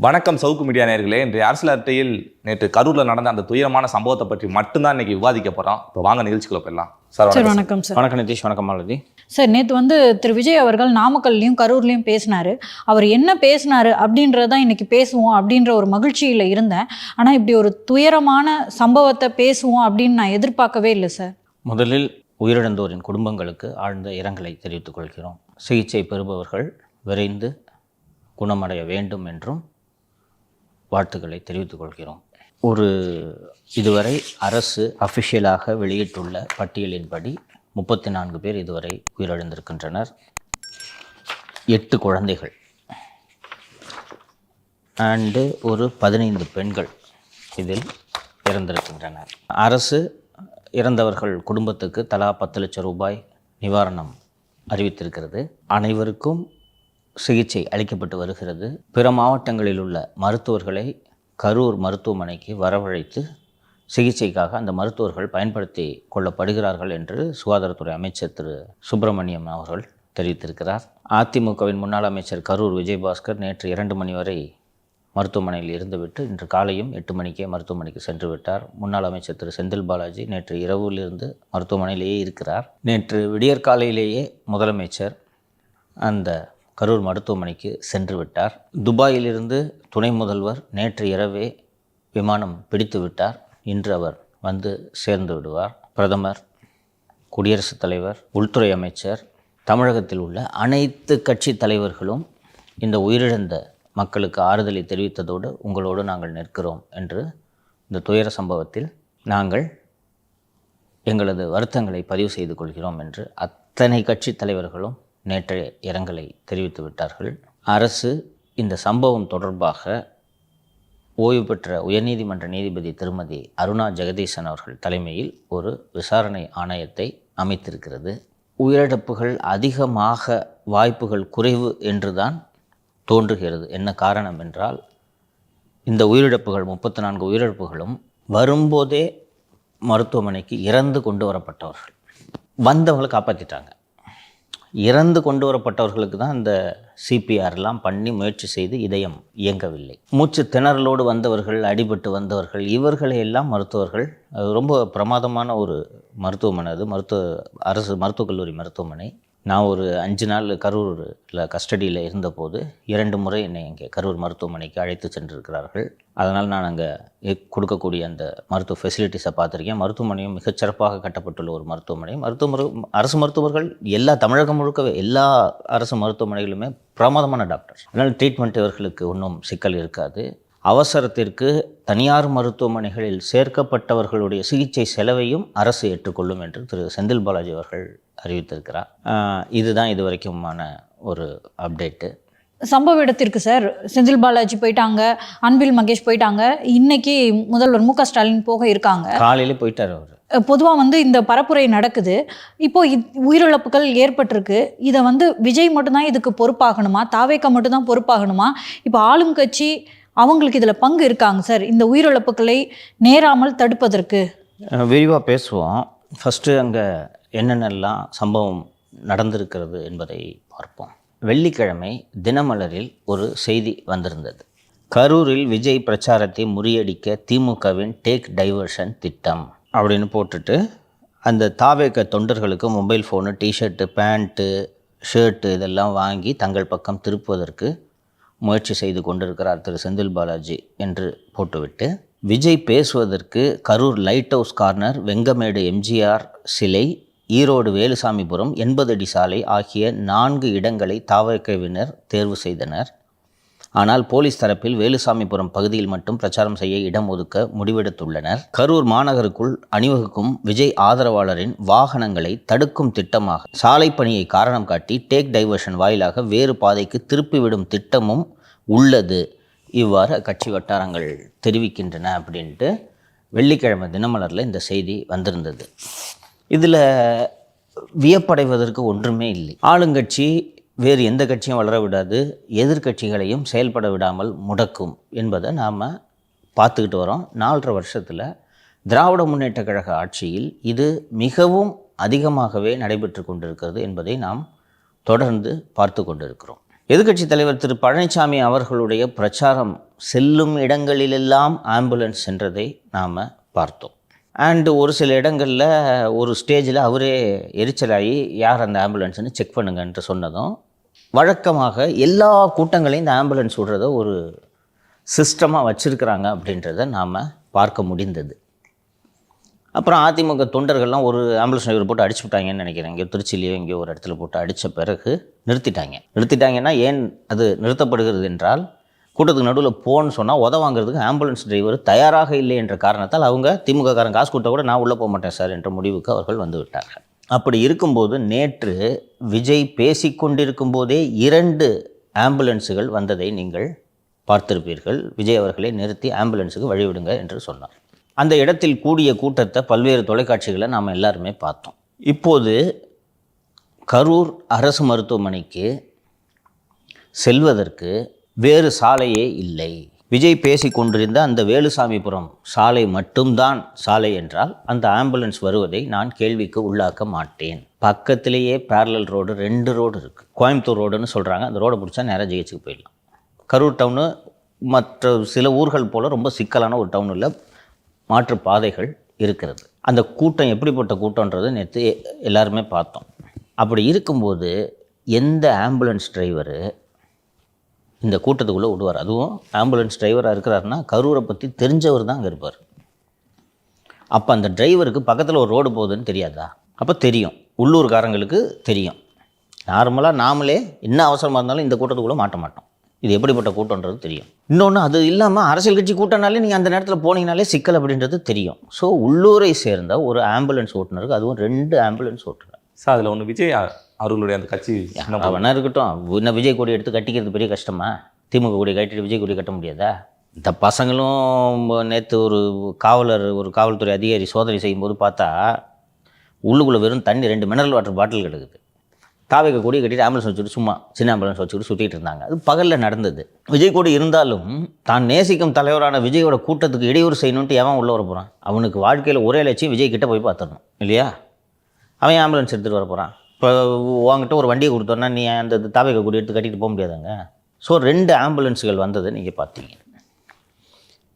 வணக்கம் சவுக்கு மீடியா நேயர்களே. இன்றைய அரசியல் அட்டையில் நேற்று கரூரில் நடந்த அந்த துயரமான சம்பவத்தை பற்றி மட்டும்தான் இன்னைக்கு விவாதிக்க போகிறோம். இப்போ வாங்க நிகழ்ச்சிக்குள்ள போயிடலாம். சார் வணக்கம். சார் வணக்கம் நிதிஷ். வணக்கம் மாலதி. சார், நேற்று திரு விஜய் அவர்கள் நாமக்கல்லையும் கரூர்லையும் பேசினார். அவர் என்ன பேசினார் அப்படின்றதான் இன்னைக்கு பேசுவோம் அப்படின்ற ஒரு மகிழ்ச்சியில் இருந்தேன். ஆனால் இப்படி ஒரு துயரமான சம்பவத்தை பேசுவோம் அப்படின்னு நான் எதிர்பார்க்கவே இல்லை சார். முதலில் உயிரிழந்தோரின் குடும்பங்களுக்கு ஆழ்ந்த இரங்கலை தெரிவித்துக் கொள்கிறோம். சிகிச்சை பெறுபவர்கள் விரைந்து குணமடைய வேண்டும் என்றும் வாழ்த்துக்களை தெரிவித்துக் கொள்கிறோம். இதுவரை அரசு அஃபிஷியலாக வெளியிட்டுள்ள பட்டியலின்படி 34 பேர் இதுவரை உயிரிழந்திருக்கின்றனர். 8 குழந்தைகள் அண்டு ஒரு 15 பெண்கள் இதில் இறந்திருக்கின்றனர். அரசு இறந்தவர்கள் குடும்பத்துக்கு தலா 10 லட்சம் ரூபாய் நிவாரணம் அறிவித்திருக்கிறது. அனைவருக்கும் சிகிச்சை அளிக்கப்பட்டு வருகிறது. பிற மாவட்டங்களில் உள்ள மருத்துவர்களை கரூர் மருத்துவமனைக்கு வரவழைத்து சிகிச்சைக்காக அந்த மருத்துவர்கள் பயன்படுத்தி கொள்ளப்படுகிறார்கள் என்று சுகாதாரத்துறை அமைச்சர் திரு சுப்பிரமணியம் அவர்கள் தெரிவித்திருக்கிறார். அதிமுகவின் முன்னாள் அமைச்சர் கரூர் விஜயபாஸ்கர் நேற்று 2 மணி வரை மருத்துவமனையில் இருந்துவிட்டு இன்று காலையும் 8 மணிக்கே மருத்துவமனைக்கு சென்று விட்டார். முன்னாள் அமைச்சர் திரு செந்தில் பாலாஜி நேற்று இரவிலிருந்து மருத்துவமனையிலேயே இருக்கிறார். நேற்று விடியற்காலையிலேயே முதலமைச்சர் அந்த கரூர் மருத்துவமனைக்கு சென்று விட்டார். துபாயிலிருந்து துணை முதல்வர் நேற்று இரவே விமானம் பிடித்து விட்டார். இன்று அவர் வந்து சேர்ந்து விடுவார். பிரதமர், குடியரசுத் தலைவர், உள்துறை அமைச்சர், தமிழகத்தில் உள்ள அனைத்து கட்சி தலைவர்களும் இந்த உயிரிழந்த மக்களுக்கு ஆறுதலை தெரிவித்ததோடு உங்களோடு நாங்கள் நிற்கிறோம் என்று இந்த துயர சம்பவத்தில் நாங்கள் எங்களது வருத்தங்களை பதிவு செய்து கொள்கிறோம் என்று அத்தனை கட்சி தலைவர்களும் நேற்றைய இரங்கலை தெரிவித்து விட்டார்கள். அரசு இந்த சம்பவம் தொடர்பாக ஓய்வு பெற்ற உயர்நீதிமன்ற நீதிபதி திருமதி அருணா ஜெகதீசன் அவர்கள் தலைமையில் ஒரு விசாரணை ஆணையத்தை அமைத்திருக்கிறது. உயிரிழப்புகள் அதிகமாக வாய்ப்புகள் குறைவு என்றுதான் தோன்றுகிறது. என்ன காரணம் என்றால், இந்த உயிரிழப்புகள் 34 உயிரிழப்புகளும் வரும்போதே மருத்துவமனைக்கு இறந்து கொண்டு வரப்பட்டவர்கள். வந்தவங்களை காப்பாற்றிட்டாங்க. இறந்து கொண்டு வரப்பட்டவர்களுக்கு தான் இந்த சிபிஆர்லாம் பண்ணி முயற்சி செய்து இதயம் இயங்கவில்லை. மூச்சு திணறலோடு வந்தவர்கள், அடிபட்டு வந்தவர்கள், இவர்களை எல்லாம் மருத்துவர்கள், ரொம்ப பிரமாதமான ஒரு மருத்துவமனை அது. அரசு மருத்துவக் கல்லூரி மருத்துவமனை. நான் ஒரு 5 நாள் கரூரில் கஸ்டடியில் இருந்தபோது 2 முறை என்னை இங்கே கரூர் மருத்துவமனைக்கு அழைத்து சென்றிருக்கிறார்கள். அதனால் நான் அங்கே கொடுக்கக்கூடிய அந்த மருத்துவ ஃபெசிலிட்டிஸை பார்த்துருக்கேன். மருத்துவமனையும் மிகச்சிறப்பாக கட்டப்பட்டுள்ள ஒரு மருத்துவமனை. அரசு மருத்துவர்கள் தமிழகம் முழுக்கவே எல்லா அரசு மருத்துவமனைகளுமே பிரமாதமான டாக்டர். அதனால் ட்ரீட்மெண்ட் இவர்களுக்கு ஒன்றும் சிக்கல் இருக்காது. அவசரத்திற்கு தனியார் மருத்துவமனைகளில் சேர்க்கப்பட்டவர்களுடைய சிகிச்சை செலவையும் அரசு ஏற்றுக்கொள்ளும் என்று திரு செந்தில் பாலாஜி அவர்கள் அறிவித்திருக்கிறார். இதுதான் இது வரைக்குமான ஒரு அப்டேட்டு. சம்பவ இடத்திற்கு சார் செந்தில் பாலாஜி போயிட்டாங்க, அன்பில் மகேஷ் போயிட்டாங்க. இன்னைக்கு முதல்வர் மு.க. ஸ்டாலின் போக இருக்காங்க. காலையிலே போயிட்டார் அவர். பொதுவாக இந்த பரப்புரை நடக்குது. இப்போ உயிரிழப்புகள் ஏற்பட்டிருக்கு. இதை விஜய் மட்டும்தான் இதுக்கு பொறுப்பாகணுமா, தாவேக்கா மட்டும்தான் பொறுப்பாகணுமா? இப்போ ஆளும் கட்சி அவங்களுக்கு இதில் பங்கு இருக்காங்க சார் இந்த உயிரிழப்புகளை நேராமல் தடுப்பதற்கு? விரிவாக பேசுவோம். ஃபஸ்ட்டு அங்கே என்னென்னலாம் சம்பவம் நடந்திருக்கிறது என்பதை பார்ப்போம். வெள்ளிக்கிழமை தினமலரில் ஒரு செய்தி வந்திருந்தது. கரூரில் விஜய் பிரச்சாரத்தை முறியடிக்க திமுகவின் டேக் டைவர்ஷன் திட்டம் அப்படின்னு போட்டுட்டு அந்த தாவேக்க தொண்டர்களுக்கு mobile phone, t-shirt, pant, shirt இதெல்லாம் வாங்கி தங்கள் பக்கம் திருப்புவதற்கு முயற்சி செய்து கொண்டிருக்கிறார் திரு செந்தில் பாலாஜி என்று போட்டுவிட்டு, விஜய் பேசுவதற்கு Karur light house corner, Vengamedu MGR சிலை, ஈரோடு வேலுசாமிபுரம், 80 அடி சாலை ஆகிய 4 இடங்களை தாவேக்கவினர் தேர்வு செய்தனர். ஆனால் போலீஸ் தரப்பில் வேலுசாமிபுரம் பகுதியில் மட்டும் பிரச்சாரம் செய்ய இடம் ஒதுக்க முடிவெடுத்துள்ளனர். கரூர் மாநகருக்குள் அணிவகுக்கும் விஜய் ஆதரவாளரின் வாகனங்களை தடுக்கும் திட்டமாக சாலை பணியை காரணம் காட்டி டேக் டைவர்ஷன் வாயிலாக வேறு பாதைக்கு திருப்பிவிடும் திட்டமும் உள்ளது. இவ்வாறு கட்சி வட்டாரங்கள் தெரிவிக்கின்றன அப்படின்ட்டு வெள்ளிக்கிழமை தினமலரில் இந்த செய்தி வந்திருந்தது. இதில் வியப்படைவதற்கு ஒன்றுமே இல்லை. ஆளுங்கட்சி வேறு எந்த கட்சியும் வளர விடாது, எதிர்கட்சிகளையும் செயல்பட விடாமல் முடக்கும் என்பதை நாம் பார்த்துக்கிட்டு வரோம். 4.5 வருஷத்தில் திராவிட முன்னேற்ற கழக ஆட்சியில் இது மிகவும் அதிகமாகவே நடைபெற்று கொண்டிருக்கிறது என்பதை நாம் தொடர்ந்து பார்த்து கொண்டிருக்கிறோம். எதிர்க்கட்சித் தலைவர் திரு பழனிசாமி அவர்களுடைய பிரச்சாரம் செல்லும் இடங்களிலெல்லாம் ஆம்புலன்ஸ் சென்றதை நாம் பார்த்தோம். அண்டு ஒரு சில இடங்களில் ஒரு ஸ்டேஜில் அவரே எரிச்சலாகி யார் அந்த ஆம்புலன்ஸ்னு செக் பண்ணுங்கன்ட்டு சொன்னதும், வழக்கமாக எல்லா கூட்டங்களையும் இந்த ஆம்புலன்ஸ் விடுறத ஒரு சிஸ்டமாக வச்சுருக்கிறாங்க அப்படின்றத நாம் பார்க்க முடிந்தது. அப்புறம் அதிமுக தொண்டர்கள்லாம் ஒரு ஆம்புலன்ஸ் டிரைவர் போட்டு அடிச்சு விட்டாங்கன்னு நினைக்கிறேன். இங்கே திருச்சியிலேயோ இங்கேயோ ஒரு இடத்துல போட்டு அடித்த பிறகு நிறுத்திட்டாங்கன்னா ஏன் அது நிறுத்தப்படுகிறது என்றால், கூட்டத்துக்கு நடுவில் போன்னு சொன்னால் உதவாங்கிறதுக்கு ஆம்புலன்ஸ் டிரைவர் தயாராக இல்லை என்ற காரணத்தால் அவங்க திமுககாரன் காசு கொடுத்தா கூட நான் உள்ளே போக மாட்டேன் சார் என்ற முடிவுக்கு அவர்கள் வந்து விட்டார்கள். அப்படி இருக்கும்போது நேற்று விஜய் பேசிக்கொண்டிருக்கும் போதே 2 ஆம்புலன்ஸுகள் வந்ததை நீங்கள் பார்த்திருப்பீர்கள். விஜய் அவர்களை நிறுத்தி ஆம்புலன்ஸுக்கு வழிவிடுங்க என்று சொன்னார். அந்த இடத்தில் கூடிய கூட்டத்தை பல்வேறு தொலைக்காட்சிகளை நாம் எல்லாருமே பார்த்தோம். இப்போது கரூர் அரசு மருத்துவமனைக்கு செல்வதற்கு வேறு சாலையே இல்லை. விஜய் பேசி கொண்டிருந்த அந்த வேலுசாமிபுரம் சாலை மட்டும்தான் சாலை என்றால் அந்த ஆம்புலன்ஸ் வருவதை நான் கேள்விக்கு உள்ளாக்க மாட்டேன். பக்கத்திலேயே பேரலல் ரோடு 2 ரோடு இருக்குது. கோயம்புத்தூர் ரோடுன்னு சொல்கிறாங்க. அந்த ரோடை பிடிச்சா நேராக ஜெயிச்சுக்கு போயிடலாம். கரூர் டவுனு மற்ற சில ஊர்கள் போல் ரொம்ப சிக்கலான ஒரு டவுனில் மாற்று பாதைகள் இருக்கிறது. அந்த கூட்டம் எப்படிப்பட்ட கூட்டம்ன்றது நேற்று எல்லாருமே பார்த்தோம். அப்படி இருக்கும்போது எந்த ஆம்புலன்ஸ் டிரைவரு இந்த கூட்டத்துக்குள்ளே விடுவார்? அதுவும் ஆம்புலன்ஸ் டிரைவராக இருக்கிறாருன்னா கரூரை பற்றி தெரிஞ்சவர் தான் அங்கே இருப்பார். அப்போ அந்த டிரைவருக்கு பக்கத்தில் ஒரு ரோடு போகுதுன்னு தெரியாதா? அப்போ தெரியும், உள்ளூர்காரங்களுக்கு தெரியும். நார்மலாக நாமளே என்ன அவசரமாக இருந்தாலும் இந்த கூட்டத்துக்குள்ளே மாட்ட மாட்டோம். இது எப்படிப்பட்ட கூட்டம்ன்றது தெரியும். இன்னொன்று, அது இல்லாமல் அரசியல் கட்சி கூட்டம்னாலே நீங்கள் அந்த நேரத்தில் போனீங்கனாலே சிக்கல் அப்படின்றது தெரியும். ஸோ உள்ளூரை சேர்ந்த ஒரு ஆம்புலன்ஸ் ஓட்டுநருக்கு, அதுவும் 2 ஆம்புலன்ஸ் ஓட்டுனர் சார், அதில் ஒன்று விஜய் அவர்களுடைய அந்த கட்சி அவனா இருக்கட்டும். இன்னும் விஜய் கொடி எடுத்து கட்டிக்கிறது பெரிய கஷ்டமா? திமுக கொடி கட்டிட்டு விஜய் கொடி கட்ட முடியாதா? இந்த பசங்களும் நேற்று ஒரு காவல்துறை அதிகாரி சோதனை செய்யும்போது பார்த்தா உள்ளுக்குள்ளே வெறும் தண்ணி 2 மினரல் வாட்டர் பாட்டில் கிடக்குது. தாவேக கொடி கட்டிட்டு ஆம்புலன்ஸ் வச்சுட்டு சும்மா சின்ன ஆம்புலன்ஸ் வச்சுக்கிட்டு சுற்றிட்டு இருந்தாங்க. அது பகலில் நடந்தது. விஜய் கொடி இருந்தாலும் தான் நேசிக்கும் தலைவரான விஜயோட கூட்டத்துக்கு இடையூறு செய்யணுன்ட்டு எவன் உள்ளே வர போகிறான்? அவனுக்கு வாழ்க்கையில் ஒரே லட்சியம் விஜய் கிட்ட போய் பார்த்துடணும் இல்லையா? அவன் ஆம்புலன்ஸ் எடுத்துகிட்டு வர போகிறான். இப்போ உங்ககிட்ட ஒரு வண்டியை கொடுத்தோன்னா நீ அந்த தாவேக கொடி எடுத்து கட்டிட்டு போக முடியாதாங்க. ஸோ 2 ஆம்புலன்ஸுகள் வந்ததை நீங்கள் பார்த்தீங்க.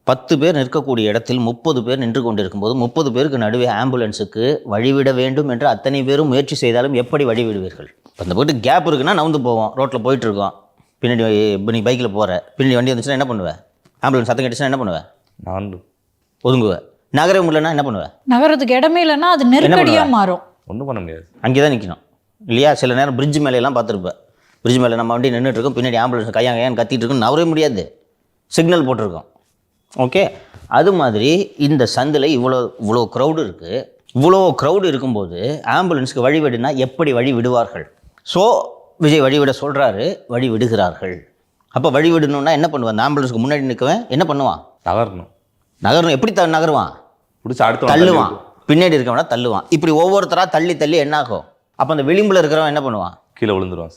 10 பேர் நிற்கக்கூடிய இடத்தில் 30 பேர் நின்று கொண்டிருக்கும்போது 30 பேருக்கு நடுவே ஆம்புலன்ஸுக்கு வழிவிட வேண்டும் என்று அத்தனை பேரும் முயற்சி செய்தாலும் எப்படி வழிவிடுவீர்கள்? இப்போ அந்த போய்ட்டு கேப் இருக்குன்னா நவுந்து போவோம். ரோட்டில் போயிட்டுருக்கோம், பின்னாடி நீ பைக்கில் போகிற, பின்னாடி வண்டி வந்துச்சுன்னா என்ன பண்ணுவேன்? ஆம்புலன்ஸ் சத்தம் கேட்டுச்சுன்னா என்ன பண்ணுவேன்? நான் ஒதுங்குவேன். நகரம் இல்லைன்னா என்ன பண்ணுவேன்? நகரத்துக்கு இடமே இல்லைன்னா அது நெருக்கடியாக மாறும். ஒன்றும் பண்ண முடியாது. அங்கே தான் நிற்கணும் இல்லையா? சில நேரம் பிரிட்ஜ் மேலையெல்லாம் பார்த்துருப்பேன். பிரிட்ஜ் மேலே நம்ம வண்டி நின்றுட்டுருக்கோம், பின்னாடி ஆம்புலன்ஸ் கையான்னு கத்திட்டு இருக்கோம், நவரவே முடியாது, சிக்னல் போட்டிருக்கோம். ஓகே, அது மாதிரி இந்த சந்தில் இவ்வளோ க்ரௌடு இருக்குது. இவ்வளோ க்ரௌடு இருக்கும்போது ஆம்புலன்ஸுக்கு வழிவிடுனா எப்படி வழி விடுவார்கள்? ஸோ விஜய் வழிவிட சொல்கிறாரு, வழி விடுகிறார்கள். அப்போ வழி விடணுன்னா என்ன பண்ணுவான்? அந்த ஆம்புலன்ஸுக்கு முன்னாடி நிற்கவன் என்ன பண்ணுவான்? நகரணும். எப்படி நகருவான்? பிடிச்சி அடுத்து தள்ளுவான். பின்னாடி இருக்கவனா தள்ளுவான். இப்படி ஒவ்வொருத்தராக தள்ளி என்ன ஆகும்? அப்போ அந்த விளிம்பில் இருக்கிறவன் என்ன பண்ணுவான்? கீழே விழுந்துருவான்.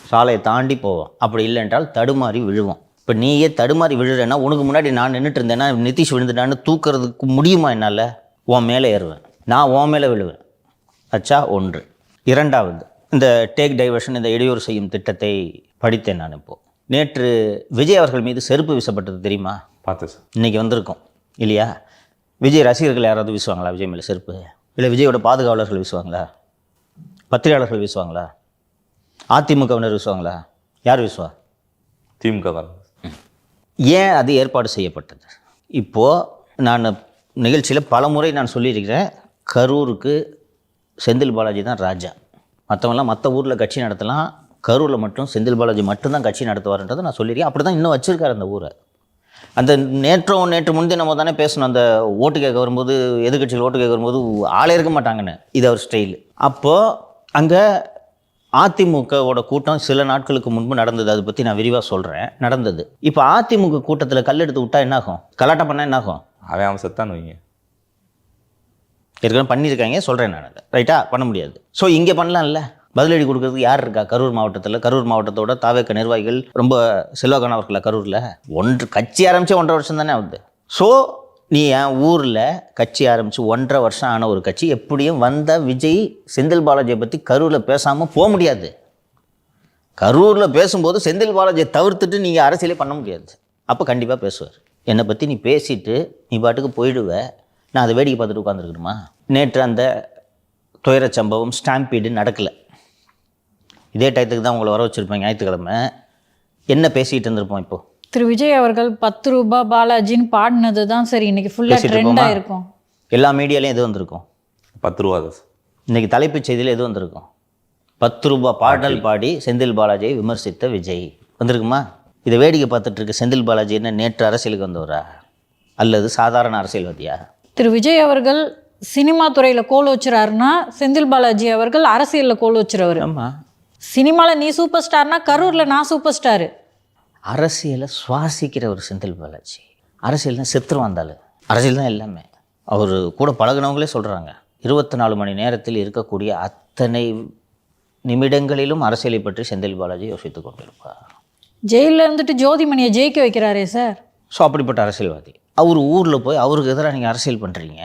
சாலையை தாண்டி போவான். அப்படி இல்லைன்றால் தடுமாறி விழுவான். இப்போ நீயே தடுமாறி விழுறேன்னா உனக்கு முன்னாடி நான் நின்றுட்டு இருந்தேன்னா நிதிஷ் விழுந்துட்டான்னு தூக்கிறதுக்கு முடியுமா என்னால்? உன் மேலே ஏறுவேன், நான் உன் மேலே விழுவேன். அச்சா 1. 2வது, இந்த டேக் டைவர்ஷன், இந்த இடையூறு செய்யும் திட்டத்தை படித்தேன் நான். இப்போது நேற்று விஜய் அவர்கள் மீது செருப்பு வீசப்பட்டது தெரியுமா? பார்த்தேன் சார். இன்றைக்கி வந்திருக்கோம் இல்லையா? விஜய் ரசிகர்கள் யாராவது வீசுவாங்களா விஜய் மேலே செருப்பு? இல்லை விஜயோட பாதுகாவலர்கள் வீசுவாங்களா? பத்திரிகையாளர்கள் வீசுவாங்களா? அதிமுகவினர் வீசுவாங்களா? யார் வீசுவா? திமுக தான். ஏன் அது ஏற்பாடு செய்யப்பட்டது? இப்போது நான் நிகழ்ச்சியில் பல முறை நான் சொல்லியிருக்கிறேன், கரூருக்கு செந்தில் பாலாஜி தான் ராஜா. மற்றவங்களாம் மற்ற ஊரில் கட்சி நடத்தலாம், கரூரில் மட்டும் செந்தில் பாலாஜி மட்டும்தான் கட்சி நடத்துவார்ன்றதை நான் சொல்லியிருக்கேன். அப்படி தான் இன்னும் வச்சுருக்காரு அந்த ஊரை. அந்த நேற்று முந்தைய நம்ம தானே பேசணும், அந்த ஓட்டு கேட்க வரும்போது, எதிர்கட்சிகள் ஓட்டு கேட்க வரும்போது ஆளே இருக்க மாட்டாங்கன்னு. இது அவர் ஸ்டைல். அப்போது அங்கே அதிமுகவோட கூட்டம் சில நாட்களுக்கு முன்பு நடந்தது. அதை பற்றி நான் விரிவாக சொல்கிறேன். நடந்தது. இப்போ அதிமுக கூட்டத்தில் கல் எடுத்து விட்டால் என்னாகும்? கலாட்டா பண்ணால் என்னாகும்? அவன் செத்தான் வைங்க. ஏற்கனவே பண்ணியிருக்காங்க, சொல்கிறேன் நான். அதை ரைட்டாக பண்ண முடியாது. ஸோ இங்கே பண்ணலாம்ல. பதிலடி கொடுக்கறதுக்கு யார் இருக்கா கரூர் மாவட்டத்தில்? கரூர் மாவட்டத்தோட தாவேக்க நிர்வாகிகள் ரொம்ப செல்வாக்கானவர்களா கரூரில்? கட்சி ஆரம்பித்து 1.5 வருஷம் தானே ஆகுது. ஸோ நீ என் ஊரில் கட்சி ஆரம்பித்து 1.5 வருஷம் ஆன ஒரு கட்சி, எப்படியும் வந்த விஜய் செந்தில் பாலாஜியை பற்றி கரூரில் பேசாமல் போக முடியாது. கரூரில் பேசும்போது செந்தில் பாலாஜியை தவிர்த்துட்டு நீங்கள் அரசியலே பண்ண முடியாது. அப்போ கண்டிப்பாக பேசுவார். என்னை பற்றி நீ பேசிட்டு நீ பாட்டுக்கு போயிடுவ, நான் அதை வேடிக்கை பார்த்துட்டு உட்காந்துருக்கணுமா? நேற்று அந்த துயர சம்பவம் ஸ்டாம்பீடு நடக்கலை. இதே டயத்துக்கு தான் உங்களை வர வச்சுருப்பேன் ஞாயிற்றுக்கிழமை. என்ன பேசிகிட்டு இருந்திருப்போம் இப்போது? திரு விஜய் அவர்கள் 10 ரூபாய் பாலாஜின்னு பாடினது தான் சரி இன்னைக்கு ஃபுல்லாக ட்ரெண்டாக இருக்கும். எல்லா மீடியாலையும் எது வந்திருக்கும்? 10 ரூபா தான். இன்றைக்கி தலைப்புச் செய்தியில் எது வந்திருக்கும்? 10 ரூபாய் பாடல் பாடி செந்தில் பாலாஜியை விமர்சித்த விஜய் வந்திருக்குமா? இதை வேடிக்கை பார்த்துட்டு இருக்க செந்தில் பாலாஜி என்ன நேற்று அரசியலுக்கு வந்தவரா அல்லது சாதாரண அரசியல்வாதியா? திரு விஜய் அவர்கள் சினிமா துறையில் கோல் வச்சுறாருன்னா செந்தில் பாலாஜி அவர்கள் அரசியலில் கோல் வச்சுறவர். ஆமாம், சினிமாவில் நீ சூப்பர் ஸ்டார்னா கரூரில் நான் சூப்பர் ஸ்டாரு. அரசியலை சுவாசிக்கிற ஒரு செந்தில் பாலாஜி அரசியல் தான் செத்துரு வந்தாலும் அரசியல் தான் எல்லாமே. அவர் கூட பழகினவங்களே சொல்கிறாங்க 24 மணி நேரத்தில் இருக்கக்கூடிய அத்தனை நிமிடங்களிலும் அரசியலை பற்றி செந்தில் பாலாஜி யோசித்து கொண்டிருப்பார். ஜெயிலில் இருந்துட்டு ஜோதிமணியை ஜெயிக்க வைக்கிறாரே சார். ஸோ அப்படிப்பட்ட அரசியல்வாதி அவர் ஊரில் போய் அவருக்கு எதிராக நீங்கள் அரசியல் பண்ணுறீங்க,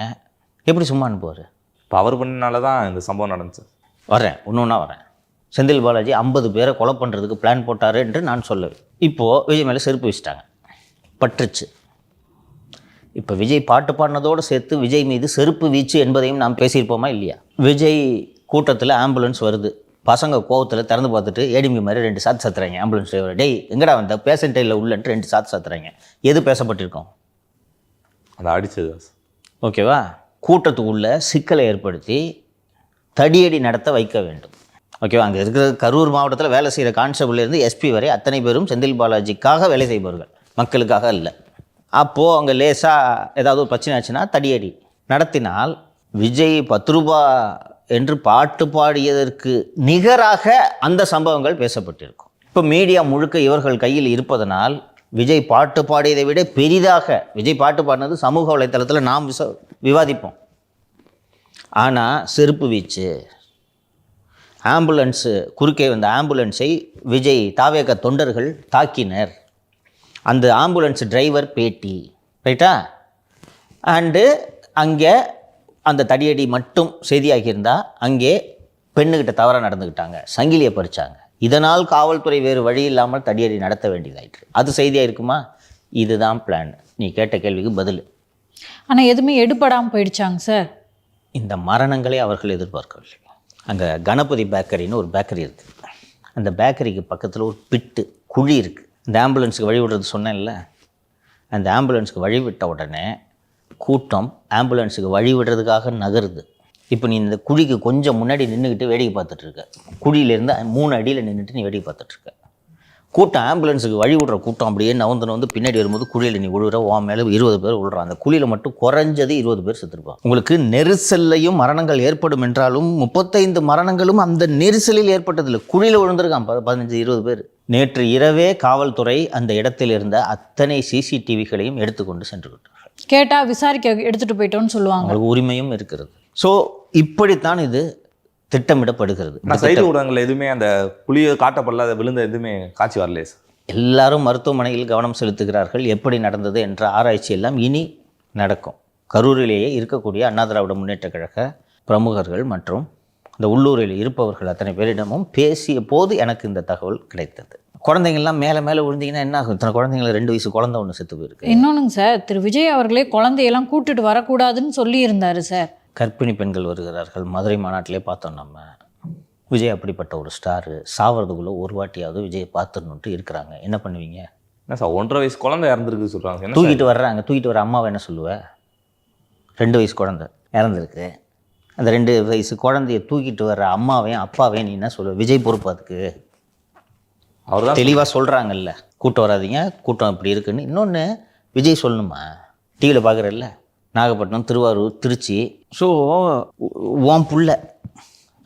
எப்படி சும்மா அனுப்புவார்? இப்போ அவர் பண்ணனால தான் இந்த சம்பவம் நடந்துச்சு. வரேன், ஒன்று வரேன். செந்தில் பாலாஜி 50 பேரை கொலை பண்ணுறதுக்கு பிளான் போட்டார் என்று நான் சொல்லுவேன். இப்போது விஜய் மேலே செருப்பு வச்சுட்டாங்க, பற்றுச்சு. இப்போ விஜய் பாட்டு பாடினதோடு சேர்த்து விஜய் மீது செருப்பு வீச்சு என்பதையும் நாம் பேசியிருப்போமா இல்லையா? விஜய் கூட்டத்தில் ஆம்புலன்ஸ் வருது, பசங்க கோவத்தில் திறந்து பார்த்துட்டு ஏடிமி மாதிரி 2 சாத்து சாத்துறாங்க. ஆம்புலன்ஸ் டிரைவர், டேய் எங்கடா வந்த பேஷண்ட்டே இல்லை உள்ளன்ட்டு 2 சாத்து சாத்துறாங்க. எது பேசப்பட்டிருக்கோம்? அதை அடிச்சது. ஓகேவா? கூட்டத்துக்குள்ள சிக்கலை ஏற்படுத்தி தடியடி நடத்த வைக்க வேண்டும். ஓகேவா? அங்கே இருக்கிற கரூர் மாவட்டத்தில் வேலை செய்கிற கான்ஸ்டபிள்லேருந்து எஸ்பி வரை அத்தனை பேரும் செந்தில் பாலாஜிக்காக வேலை செய்பவர்கள், மக்களுக்காக இல்லை. அப்போது அங்கே லேசாக ஏதாவது ஒரு பிரச்சனை ஆச்சுன்னா தடியடி நடத்தினால் விஜய் 10 ரூபா என்று பாட்டு பாடியதற்கு நிகராக அந்த சம்பவங்கள் பேசப்பட்டிருக்கும். இப்போ மீடியா முழுக்க இவர்கள் கையில் இருப்பதனால் விஜய் பாட்டு பாடியதை விட பெரிதாக விஜய் பாட்டு பாடினது சமூக வலைத்தளத்தில் நாம் விவாதிப்போம். ஆனால் செருப்பு வீச்சு, ஆம்புலன்ஸு குறுக்கே வந்த ஆம்புலன்ஸை விஜய் தாவேக தொண்டர்கள் தாக்கினர், அந்த ஆம்புலன்ஸ் டிரைவர் பேட்டி, ரைட்டா? அண்டு அங்கே அந்த தடியடி மட்டும் செய்தியாகியிருந்தால் அங்கே பெண்ணுக்கிட்ட தவறாக நடந்துக்கிட்டாங்க, சங்கிலியை பறிச்சாங்க, இதனால் காவல்துறை வேறு வழி இல்லாமல் தடியடி நடத்த வேண்டியதாயிற்று, அது செய்தியாக இருக்குமா? இதுதான் பிளான். நீ கேட்ட கேள்விக்கு பதில். ஆனால் எதுவுமே எடுபடாமல் போயிடுச்சாங்க சார். இந்த மரணங்களை அவர்கள் எதிர்பார்க்கவில்லை. அங்கே கணபதி பேக்கரின்னு ஒரு பேக்கரி இருக்குது, அந்த பேக்கரிக்கு பக்கத்தில் ஒரு பிட்டு குழி இருக்குது. இந்த ஆம்புலன்ஸுக்கு வழி விடுறது சொன்னேன்ல, அந்த ஆம்புலன்ஸுக்கு வழி விட்ட உடனே கூட்டம் ஆம்புலன்ஸுக்கு வழி விடுறதுக்காக நகருது. இப்போ நீ இந்த குழிக்கு கொஞ்சம் முன்னாடி நின்றுக்கிட்டு வேடிக்கை பார்த்துட்ருக்க, குழியிலேருந்து 3 அடியில் நின்றுட்டு நீ வேடிக்கை பார்த்துட்ருக்க. கூட்டம் ஆம்புலன்ஸுக்கு வழி விடுற கூட்டம் அப்படியே நவந்தன பின்னாடி வரும்போது குழியில் நீ விழுற, உன் மேலே 20 பேர் விழுறான். அந்த குழியில் மட்டும் குறைஞ்சது 20 பேர் செத்துருப்பான். உங்களுக்கு நெரிசல்லையும் மரணங்கள் ஏற்படும் என்றாலும் 35 மரணங்களும் அந்த நெரிசலில் ஏற்பட்டதில்லை, குழியில் விழுந்திருக்கான் 15-20 பேர். நேற்று இரவே காவல்துறை அந்த இடத்தில் இருந்த அத்தனை சிசிடிவிகளையும் எடுத்துக்கொண்டு சென்று விட்டார்கள். கேட்டால் விசாரிக்க எடுத்துகிட்டு போயிட்டோன்னு சொல்லுவாங்க. அவங்களுக்கு உரிமையும் இருக்கிறது. ஸோ இப்படித்தான் இது திட்டமிடப்படுகிறது. செய்தி ஊடகங்கள் எதுவுமே அந்த புலியை காட்டப்படல, அதை விழுந்த எதுவுமே காட்சி வரலையே சார். எல்லாரும் மருத்துவமனையில் கவனம் செலுத்துகிறார்கள். எப்படி நடந்தது என்ற ஆராய்ச்சி எல்லாம் இனி நடக்கும். கரூரிலேயே இருக்கக்கூடிய அண்ணா திராவிட முன்னேற்ற கழக பிரமுகர்கள் மற்றும் இந்த உள்ளூரில் இருப்பவர்கள் அத்தனை பேரிடமும் பேசிய போது எனக்கு இந்த தகவல் கிடைத்தது. குழந்தைங்கள்லாம் மேலே மேலே விழுந்தீங்கன்னா என்ன ஆகும்? இத்தனை குழந்தைங்கள 2 வயசு குழந்தை ஒன்று செத்து போயிருக்கு. இன்னொன்றுங்க சார், திரு விஜய் அவர்களே குழந்தையெல்லாம் கூட்டுட்டு வரக்கூடாதுன்னு சொல்லி இருந்தார் சார். கர்ப்பிணி பெண்கள் வருகிறார்கள். மதுரை மாநாட்டிலே பார்த்தோம் நம்ம. விஜய் அப்படிப்பட்ட ஒரு ஸ்டாரு, சாவறதுக்குள்ளே ஒரு வாட்டியாவது விஜயை பார்த்துடணுன்ட்டு இருக்கிறாங்க. என்ன பண்ணுவீங்க? என்ன சார் 1.5 வயசு குழந்தை இறந்துருக்கு சொல்கிறாங்க. தூக்கிட்டு வர்றாங்க, தூக்கிட்டு வர அம்மாவை என்ன சொல்லுவேன்? 2 வயசு குழந்தை இறந்துருக்கு, அந்த 2 வயசு குழந்தைய தூக்கிட்டு வர்ற அம்மாவையும் அப்பாவையும் நீ என்ன சொல்லுவ? விஜய் பொறுப்பு அதுக்கு. அவர் தான் தெளிவாக சொல்கிறாங்கல்ல, கூட்டம் வராதிங்க, கூட்டம் இப்படி இருக்குன்னு. இன்னொன்று விஜய் சொல்லணுமா? டிவியில் பார்க்குறல்ல, நாகப்பட்டினம், திருவாரூர், திருச்சி. ஸோ உன் புள்ள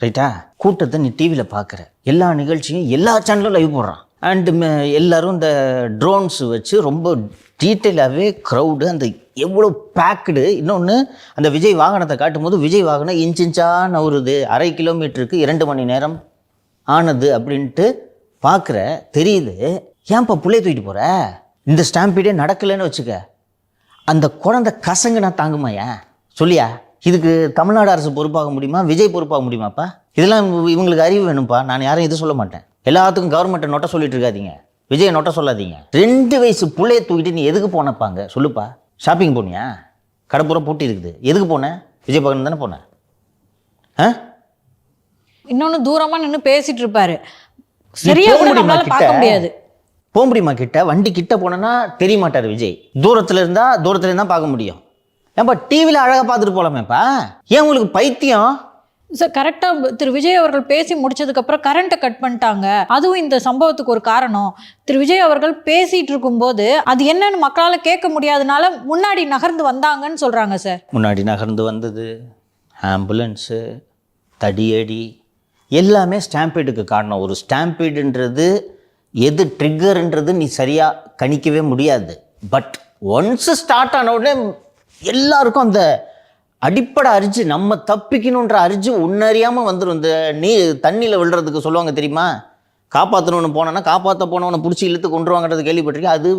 ரைட்டா, கூட்டத்தை நீ டிவியில் பார்க்குற, எல்லா நிகழ்ச்சியும் எல்லா சேனலும் லைவ் போடுறான். அண்டு எல்லோரும் இந்த ட்ரோன்ஸ் வச்சு ரொம்ப டீட்டெயிலாகவே க்ரௌடு, அந்த எவ்வளோ பேக்குடு. இன்னொன்று அந்த விஜய் வாகனத்தை காட்டும் போது விஜய் வாகனம் இன்ச்சாக நவுறுது, 1/2 கிலோமீட்டருக்கு 2 மணி நேரம் ஆனது அப்படின்ட்டு பார்க்குற, தெரியுது. ஏன்ப்பா பிள்ளைய தூக்கிட்டு போகிற? இந்த ஸ்டாம்பீடே நடக்கலைன்னு வச்சுக்க, அந்த குழந்தை கசங்குனா தாங்குமாயா? சொல்லியா? இதுக்கு தமிழ்நாடு அரசு பொறுப்பாக முடியுமா? விஜய் பொறுப்பாக முடியுமாப்பா? இதெல்லாம் இவங்களுக்கு அறிவு வேணும்ப்பா. நான் யாரும் எதுவும் சொல்ல மாட்டேன். எல்லாத்துக்கும் கவர்மெண்ட்டை நோட்ட சொல்லிட்டு இருக்காதீங்க. விஜயை நொட்ட சொல்லாதீங்க. 2 வயசு பிள்ளைய தூக்கிட்டு நீ எதுக்கு போனப்பாங்க சொல்லுப்பா? ஷாப்பிங் போனியா? கடப்புறம் பூட்டி இருக்குது, எதுக்கு போன? விஜய் பார்க்கணும் தானே போனேன். இன்னொன்னு தூரமா நின்னு பேசிட்டு இருப்பாரு, சரியா கூட நம்மளால பார்க்க முடியாது. போக முடியுமா கிட்ட? வண்டி கிட்ட போனேன்னா தெரிய மாட்டார் விஜய். தூரத்துல இருந்தா பார்க்க முடியும். ஏன்பா டிவியில் அழகாக பார்த்துட்டு போகலாமேப்பா, ஏன் உங்களுக்கு பைத்தியம்? சார் கரெக்டாக திரு விஜய் அவர்கள் பேசி முடிச்சதுக்கப்புறம் கரண்ட்டை கட் பண்ணிட்டாங்க. அதுவும் இந்த சம்பவத்துக்கு ஒரு காரணம். திரு விஜய் அவர்கள் பேசிகிட்டு இருக்கும்போது அது என்னன்னு மக்களால் கேட்க முடியாதனால முன்னாடி நகர்ந்து வந்தாங்கன்னு சொல்கிறாங்க சார். முன்னாடி நகர்ந்து வந்தது, ஆம்புலன்ஸு, தடியடி எல்லாமே ஸ்டாம்பீடுக்கு காரணம். ஒரு ஸ்டாம்பீடுன்றது எது ட்ரிக்கர்ன்றது நீ சரியாக கணிக்கவே முடியாது. பட் ஒன்ஸ் ஸ்டார்ட் ஆன உடனே எல்லாருக்கும் அந்த அடிப்படை அரிஞ்சு நம்ம தப்பிக்கணுன்ற அரிஞ்சு உன்னறியாமல் வந்துடும். இந்த தண்ணியில் விழுறதுக்கு சொல்லுவாங்க தெரியுமா? காப்பாற்றணும்னு போனோன்னா காப்பாற்ற போனவனை பிடிச்சி இழுத்து கொண்டுருவாங்கிறது கேள்விப்பட்டிருக்கேன். அது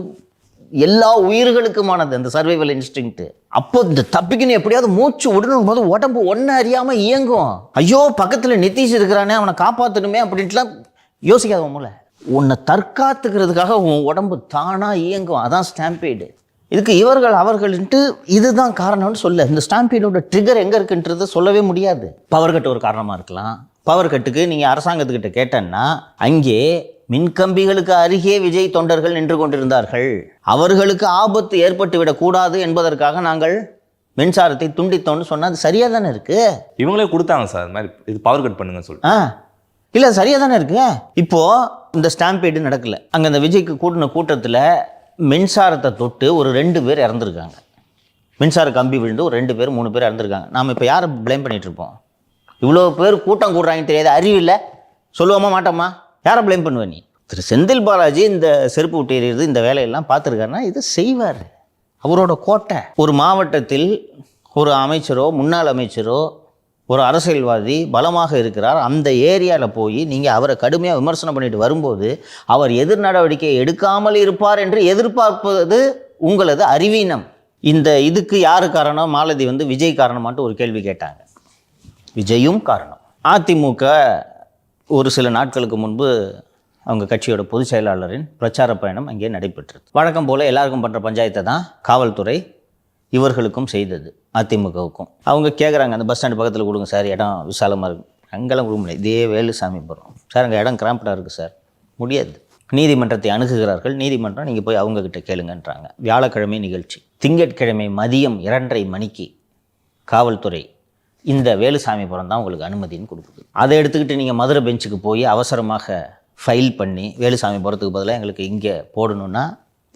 எல்லா உயிர்களுக்குமானது அந்த சர்வைவல் இன்ஸ்டிங்க்ட். அப்போ இந்த தப்பிக்கணும் எப்படியாவது மூச்சு விடணும் போது உடம்பு ஒன்று அறியாமல் இயங்கும். ஐயோ பக்கத்தில் நிதிஷ் இருக்கிறானே அவனை காப்பாற்றணுமே அப்படின்ட்டுலாம் யோசிக்காத மூல. உன்னை தற்காத்துக்கிறதுக்காக உன் உடம்பு தானாக இயங்கும். அதான் ஸ்டாம்பீடு. இதுக்கு இவர்கள் அவர்கள்ன்ட்டு இதுதான் காரணம்னு சொல்ல. இந்த ஸ்டாம்பீடோட ட்ரிகர் எங்கே இருக்குன்றது சொல்லவே முடியாது. பவர் கட் ஒரு காரணமாக இருக்கலாம். பவர் கட்டுக்கு நீங்கள் அரசாங்கத்துக்கிட்ட கேட்டேன்னா அங்கே மின்கம்பிகளுக்கு அருகே விஜய் தொண்டர்கள் நின்று கொண்டிருந்தார்கள். அவர்களுக்கு ஆபத்து ஏற்பட்டு விடக்கூடாது என்பதற்காக நாங்கள் மின்சாரத்தை துண்டித்தோன்னு சொன்னால் அது சரியாக தானே இருக்குது. இவங்களே கொடுத்தாங்க சார், அது மாதிரி இது பவர் கட் பண்ணுங்க சொல்லி. இல்லை சரியாக தானே இருக்கு. இப்போது இந்த ஸ்டாம்பீடு நடக்கலை. அங்கே இந்த விஜய்க்கு கூட்டின கூட்டத்தில் மின்சாரத்தை தொட்டு ஒரு 2 பேர் இறந்துருக்காங்க. மின்சார கம்பி விழுந்து ஒரு 2 பேர் 3 பேர் இறந்துருக்காங்க. நாம் இப்போ யாரை ப்ளேம் பண்ணிகிட்டு இருப்போம்? இவ்வளோ பேர் கூட்டம் கூடுறாங்கன்னு தெரியாது, அறிவில்லை, சொல்லுவோமா மாட்டோமா? யாரை ப்ளேம் பண்ணுவேன் நீ? திரு செந்தில் பாலாஜி இந்த செருப்பு விட்டு எறிகிறது இந்த வேலையெல்லாம் பார்த்துருக்காருன்னா இது செய்வார். அவரோட கோட்டை. ஒரு மாவட்டத்தில் ஒரு அமைச்சரோ முன்னாள் அமைச்சரோ ஒரு அரசியல்வாதி பலமாக இருக்கிறார், அந்த ஏரியாவில் போய் நீங்கள் அவரை கடுமையாக விமர்சனம் பண்ணிட்டு வரும்போது அவர் எதிர் நடவடிக்கை எடுக்காமல் இருப்பார் என்று எதிர்பார்ப்பது உங்களது அறிவீனம். இந்த இதுக்கு யார் காரணம்? மாலதி விஜய் காரணமான்ட்டு ஒரு கேள்வி கேட்டாங்க. விஜயும் காரணம். அதிமுக ஒரு சில நாட்களுக்கு முன்பு அவங்க கட்சியோட பொதுச் செயலாளரின் பிரச்சார பயணம் அங்கே நடைபெற்றது. வழக்கம் போல் எல்லாருக்கும் பண்ணுற பஞ்சாயத்தை தான் காவல்துறை இவர்களுக்கும் செய்தது, அதிமுகவுக்கும். அவங்க கேட்குறாங்க, அந்த பஸ் ஸ்டாண்டு பக்கத்தில் கொடுங்க சார், இடம் விசாலமாக இருக்கும். அங்கெல்லாம் கொடுக்க முடியாது. இதே வேலுசாமி போகிறோம் சார், அங்கே இடம் கிராம்படாக இருக்குது சார், முடியாது. நீதிமன்றத்தை அணுகுகிறார்கள். நீதிமன்றம் நீங்கள் போய் அவங்கக்கிட்ட கேளுங்கன்றாங்க. வியாழக்கிழமை நிகழ்ச்சி. திங்கட்கிழமை மதியம் 2:30 மணிக்கு காவல்துறை இந்த வேலுசாமிபுரம் தான் உங்களுக்கு அனுமதின்னு கொடுக்குது. அதை எடுத்துக்கிட்டு நீங்கள் மதுரை பெஞ்சுக்கு போய் அவசரமாக ஃபைல் பண்ணி வேலுசாமிபுரத்துக்கு பதிலாக எங்களுக்கு இங்கே போடணுன்னா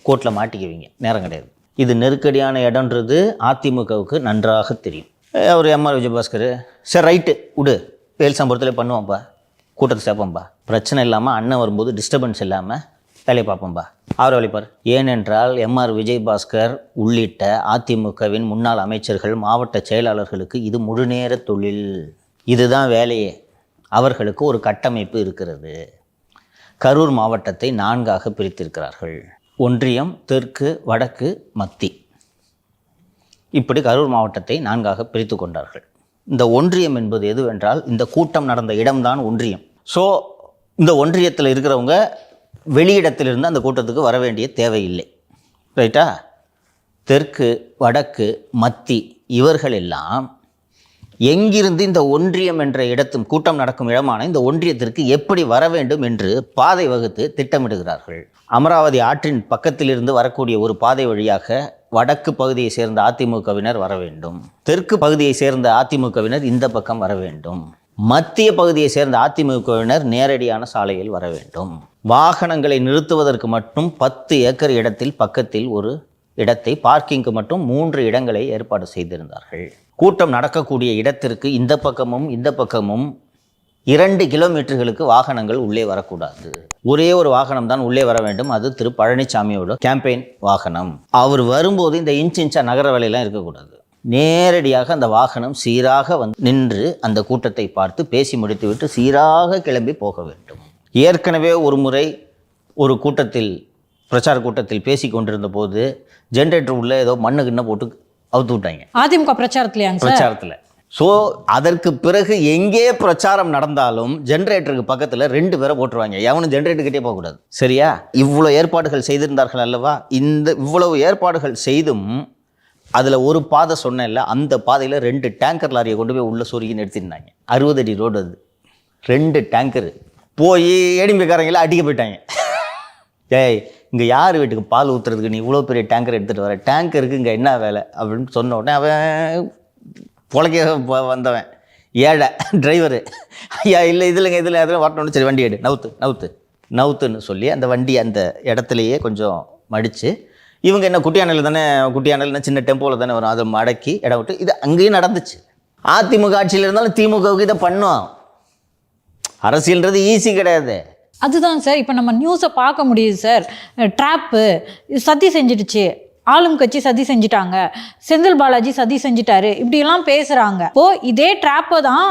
கோர்ட்டில் மாட்டிக்குவீங்க. நேரம் கிடையாது. இது நெருக்கடியான இடம்ன்றது அதிமுகவுக்கு நன்றாக தெரியும். அவர் எம்ஆர் விஜயபாஸ்கர் சரி ரைட்டு விடு, வேலுசாமிபுரத்தில் பண்ணுவோம்ப்பா, கூட்டத்தை சேர்ப்போம்ப்பா, பிரச்சனை இல்லாமல் அண்ணன் வரும்போது டிஸ்டர்பன்ஸ் இல்லாமல் வேலையை பார்ப்போம்பா. அவர் வேலைப்பார். ஏனென்றால் எம்ஆர் விஜயபாஸ்கர் உள்ளிட்ட அதிமுகவின் முன்னாள் அமைச்சர்கள் மாவட்ட செயலாளர்களுக்கு இது முழுநேர தொழில், இதுதான் வேலையே. அவர்களுக்கு ஒரு கட்டமைப்பு இருக்கிறது. கரூர் மாவட்டத்தை 4ஆக பிரித்திருக்கிறார்கள். ஒன்றியம், தெற்கு, வடக்கு, மத்தி. இப்படி கரூர் மாவட்டத்தை 4ஆக பிரித்து கொண்டார்கள். இந்த ஒன்றியம் என்பது எதுவென்றால் இந்த கூட்டம் நடந்த இடம்தான் ஒன்றியம். ஸோ இந்த ஒன்றியத்தில் இருக்கிறவங்க வெளியிடத்திலிருந்து அந்த கூட்டத்துக்கு வர வேண்டிய தேவையில்லை. ரைட்டா? தெற்கு, வடக்கு, மத்தி இவர்கள் எல்லாம் எங்கிருந்து இந்த ஒன்றியம் என்ற இடத்தும் கூட்டம் நடக்கும் இடமான இந்த ஒன்றியத்திற்கு எப்படி வர வேண்டும் என்று பாதை வகுத்து திட்டமிடுகிறார்கள். அமராவதி ஆற்றின் பக்கத்தில் இருந்து வரக்கூடிய ஒரு பாதை வழியாக வடக்கு பகுதியை சேர்ந்த அதிமுகவினர் வர வேண்டும், தெற்கு பகுதியை சேர்ந்த அதிமுகவினர் இந்த பக்கம் வர வேண்டும், மத்திய பகுதியை சேர்ந்த அதிமுகவினர் நேரடியான சாலையில் வர வேண்டும். வாகனங்களை நிறுத்துவதற்கு மட்டும் 10 ஏக்கர் இடத்தில் பக்கத்தில் ஒரு இடத்தை, பார்க்கிங்க்கு மட்டும் 3 இடங்களை ஏற்பாடு செய்திருந்தார்கள். கூட்டம் நடக்கக்கூடிய இடத்திற்கு இந்த பக்கமும் இந்த பக்கமும் 2 கிலோமீட்டர்களுக்கு வாகனங்கள் உள்ளே வரக்கூடாது. ஒரே ஒரு வாகனம் தான் உள்ளே வர வேண்டும். அது திரு பழனிசாமியோட கேம்பெயின் வாகனம். அவர் வரும்போது இந்த இன்ச்சா நகர வேலையெல்லாம் இருக்கக்கூடாது. நேரடியாக அந்த வாகனம் சீராக நின்று அந்த கூட்டத்தை பார்த்து பேசி முடித்துவிட்டு சீராக கிளம்பி போக வேண்டும். ஏற்கனவே ஒரு முறை ஒரு கூட்டத்தில், பிரச்சார கூட்டத்தில் பேசி கொண்டிருந்த போது ஜென்ரேட்டர் உள்ள ஏதோ மண்ணு கிண்ண போட்டு அவுத்து விட்டாங்க. அதிமுக பிரச்சாரத்தில். ஸோ அதற்கு பிறகு எங்கே பிரச்சாரம் நடந்தாலும் ஜென்ரேட்டருக்கு பக்கத்தில் 2 பேரை போட்டுருவாங்க. எவனும் ஜென்ரேட்டர்கிட்டே போகக்கூடாது. சரியா? இவ்வளோ ஏற்பாடுகள் செய்திருந்தார்கள் அல்லவா? இவ்வளவு ஏற்பாடுகள் செய்தும் அதில் ஒரு பாதை சொன்னேன்ல, அந்த பாதையில் 2 டேங்கர் லாரியை கொண்டு போய் உள்ள சொருகி நிறுத்திருந்தாங்க. 60 அடி ரோடு அது. 2 டேங்கரு போய் ஏடிம்பிக்காரங்கள அடிக்க போயிட்டாங்க. ஏய், இங்கே யார் வீட்டுக்கு பால் ஊற்றுறதுக்கு நீ இவ்வளோ பெரிய டேங்கர் எடுத்துகிட்டு வர? டேங்கருக்கு இங்கே என்ன வேலை அப்படின்னு சொன்ன உடனே அவன் பொழைக்க வந்தவன் ஏழை டிரைவரு, ஐயா இல்லை இதில் வரணும்னு, சரி வண்டி எடு, நவுத்துன்னு சொல்லி அந்த வண்டி அந்த இடத்துலையே கொஞ்சம் மடித்து, இவங்க என்ன குட்டியானையில் சின்ன டெம்போவில் தானே வரும், அதை மடக்கி இடம் விட்டு இது அங்கேயும் நடந்துச்சு. அதிமுக ஆட்சியில் இருந்தாலும் திமுகவுக்கு இதை பண்ணோம். அரசியல்ன்றது ஈஸி கிடையாது. அதுதான் சார் இப்போ நம்ம நியூஸை பார்க்க முடியுது சார். ட்ராப்பு சதி செஞ்சிடுச்சு, ஆளும் கட்சி சதி செஞ்சுட்டாங்க, செந்தில் பாலாஜி சதி செஞ்சுட்டாரு, இப்படியெல்லாம் பேசுகிறாங்க. இப்போது இதே ட்ராப்பை தான்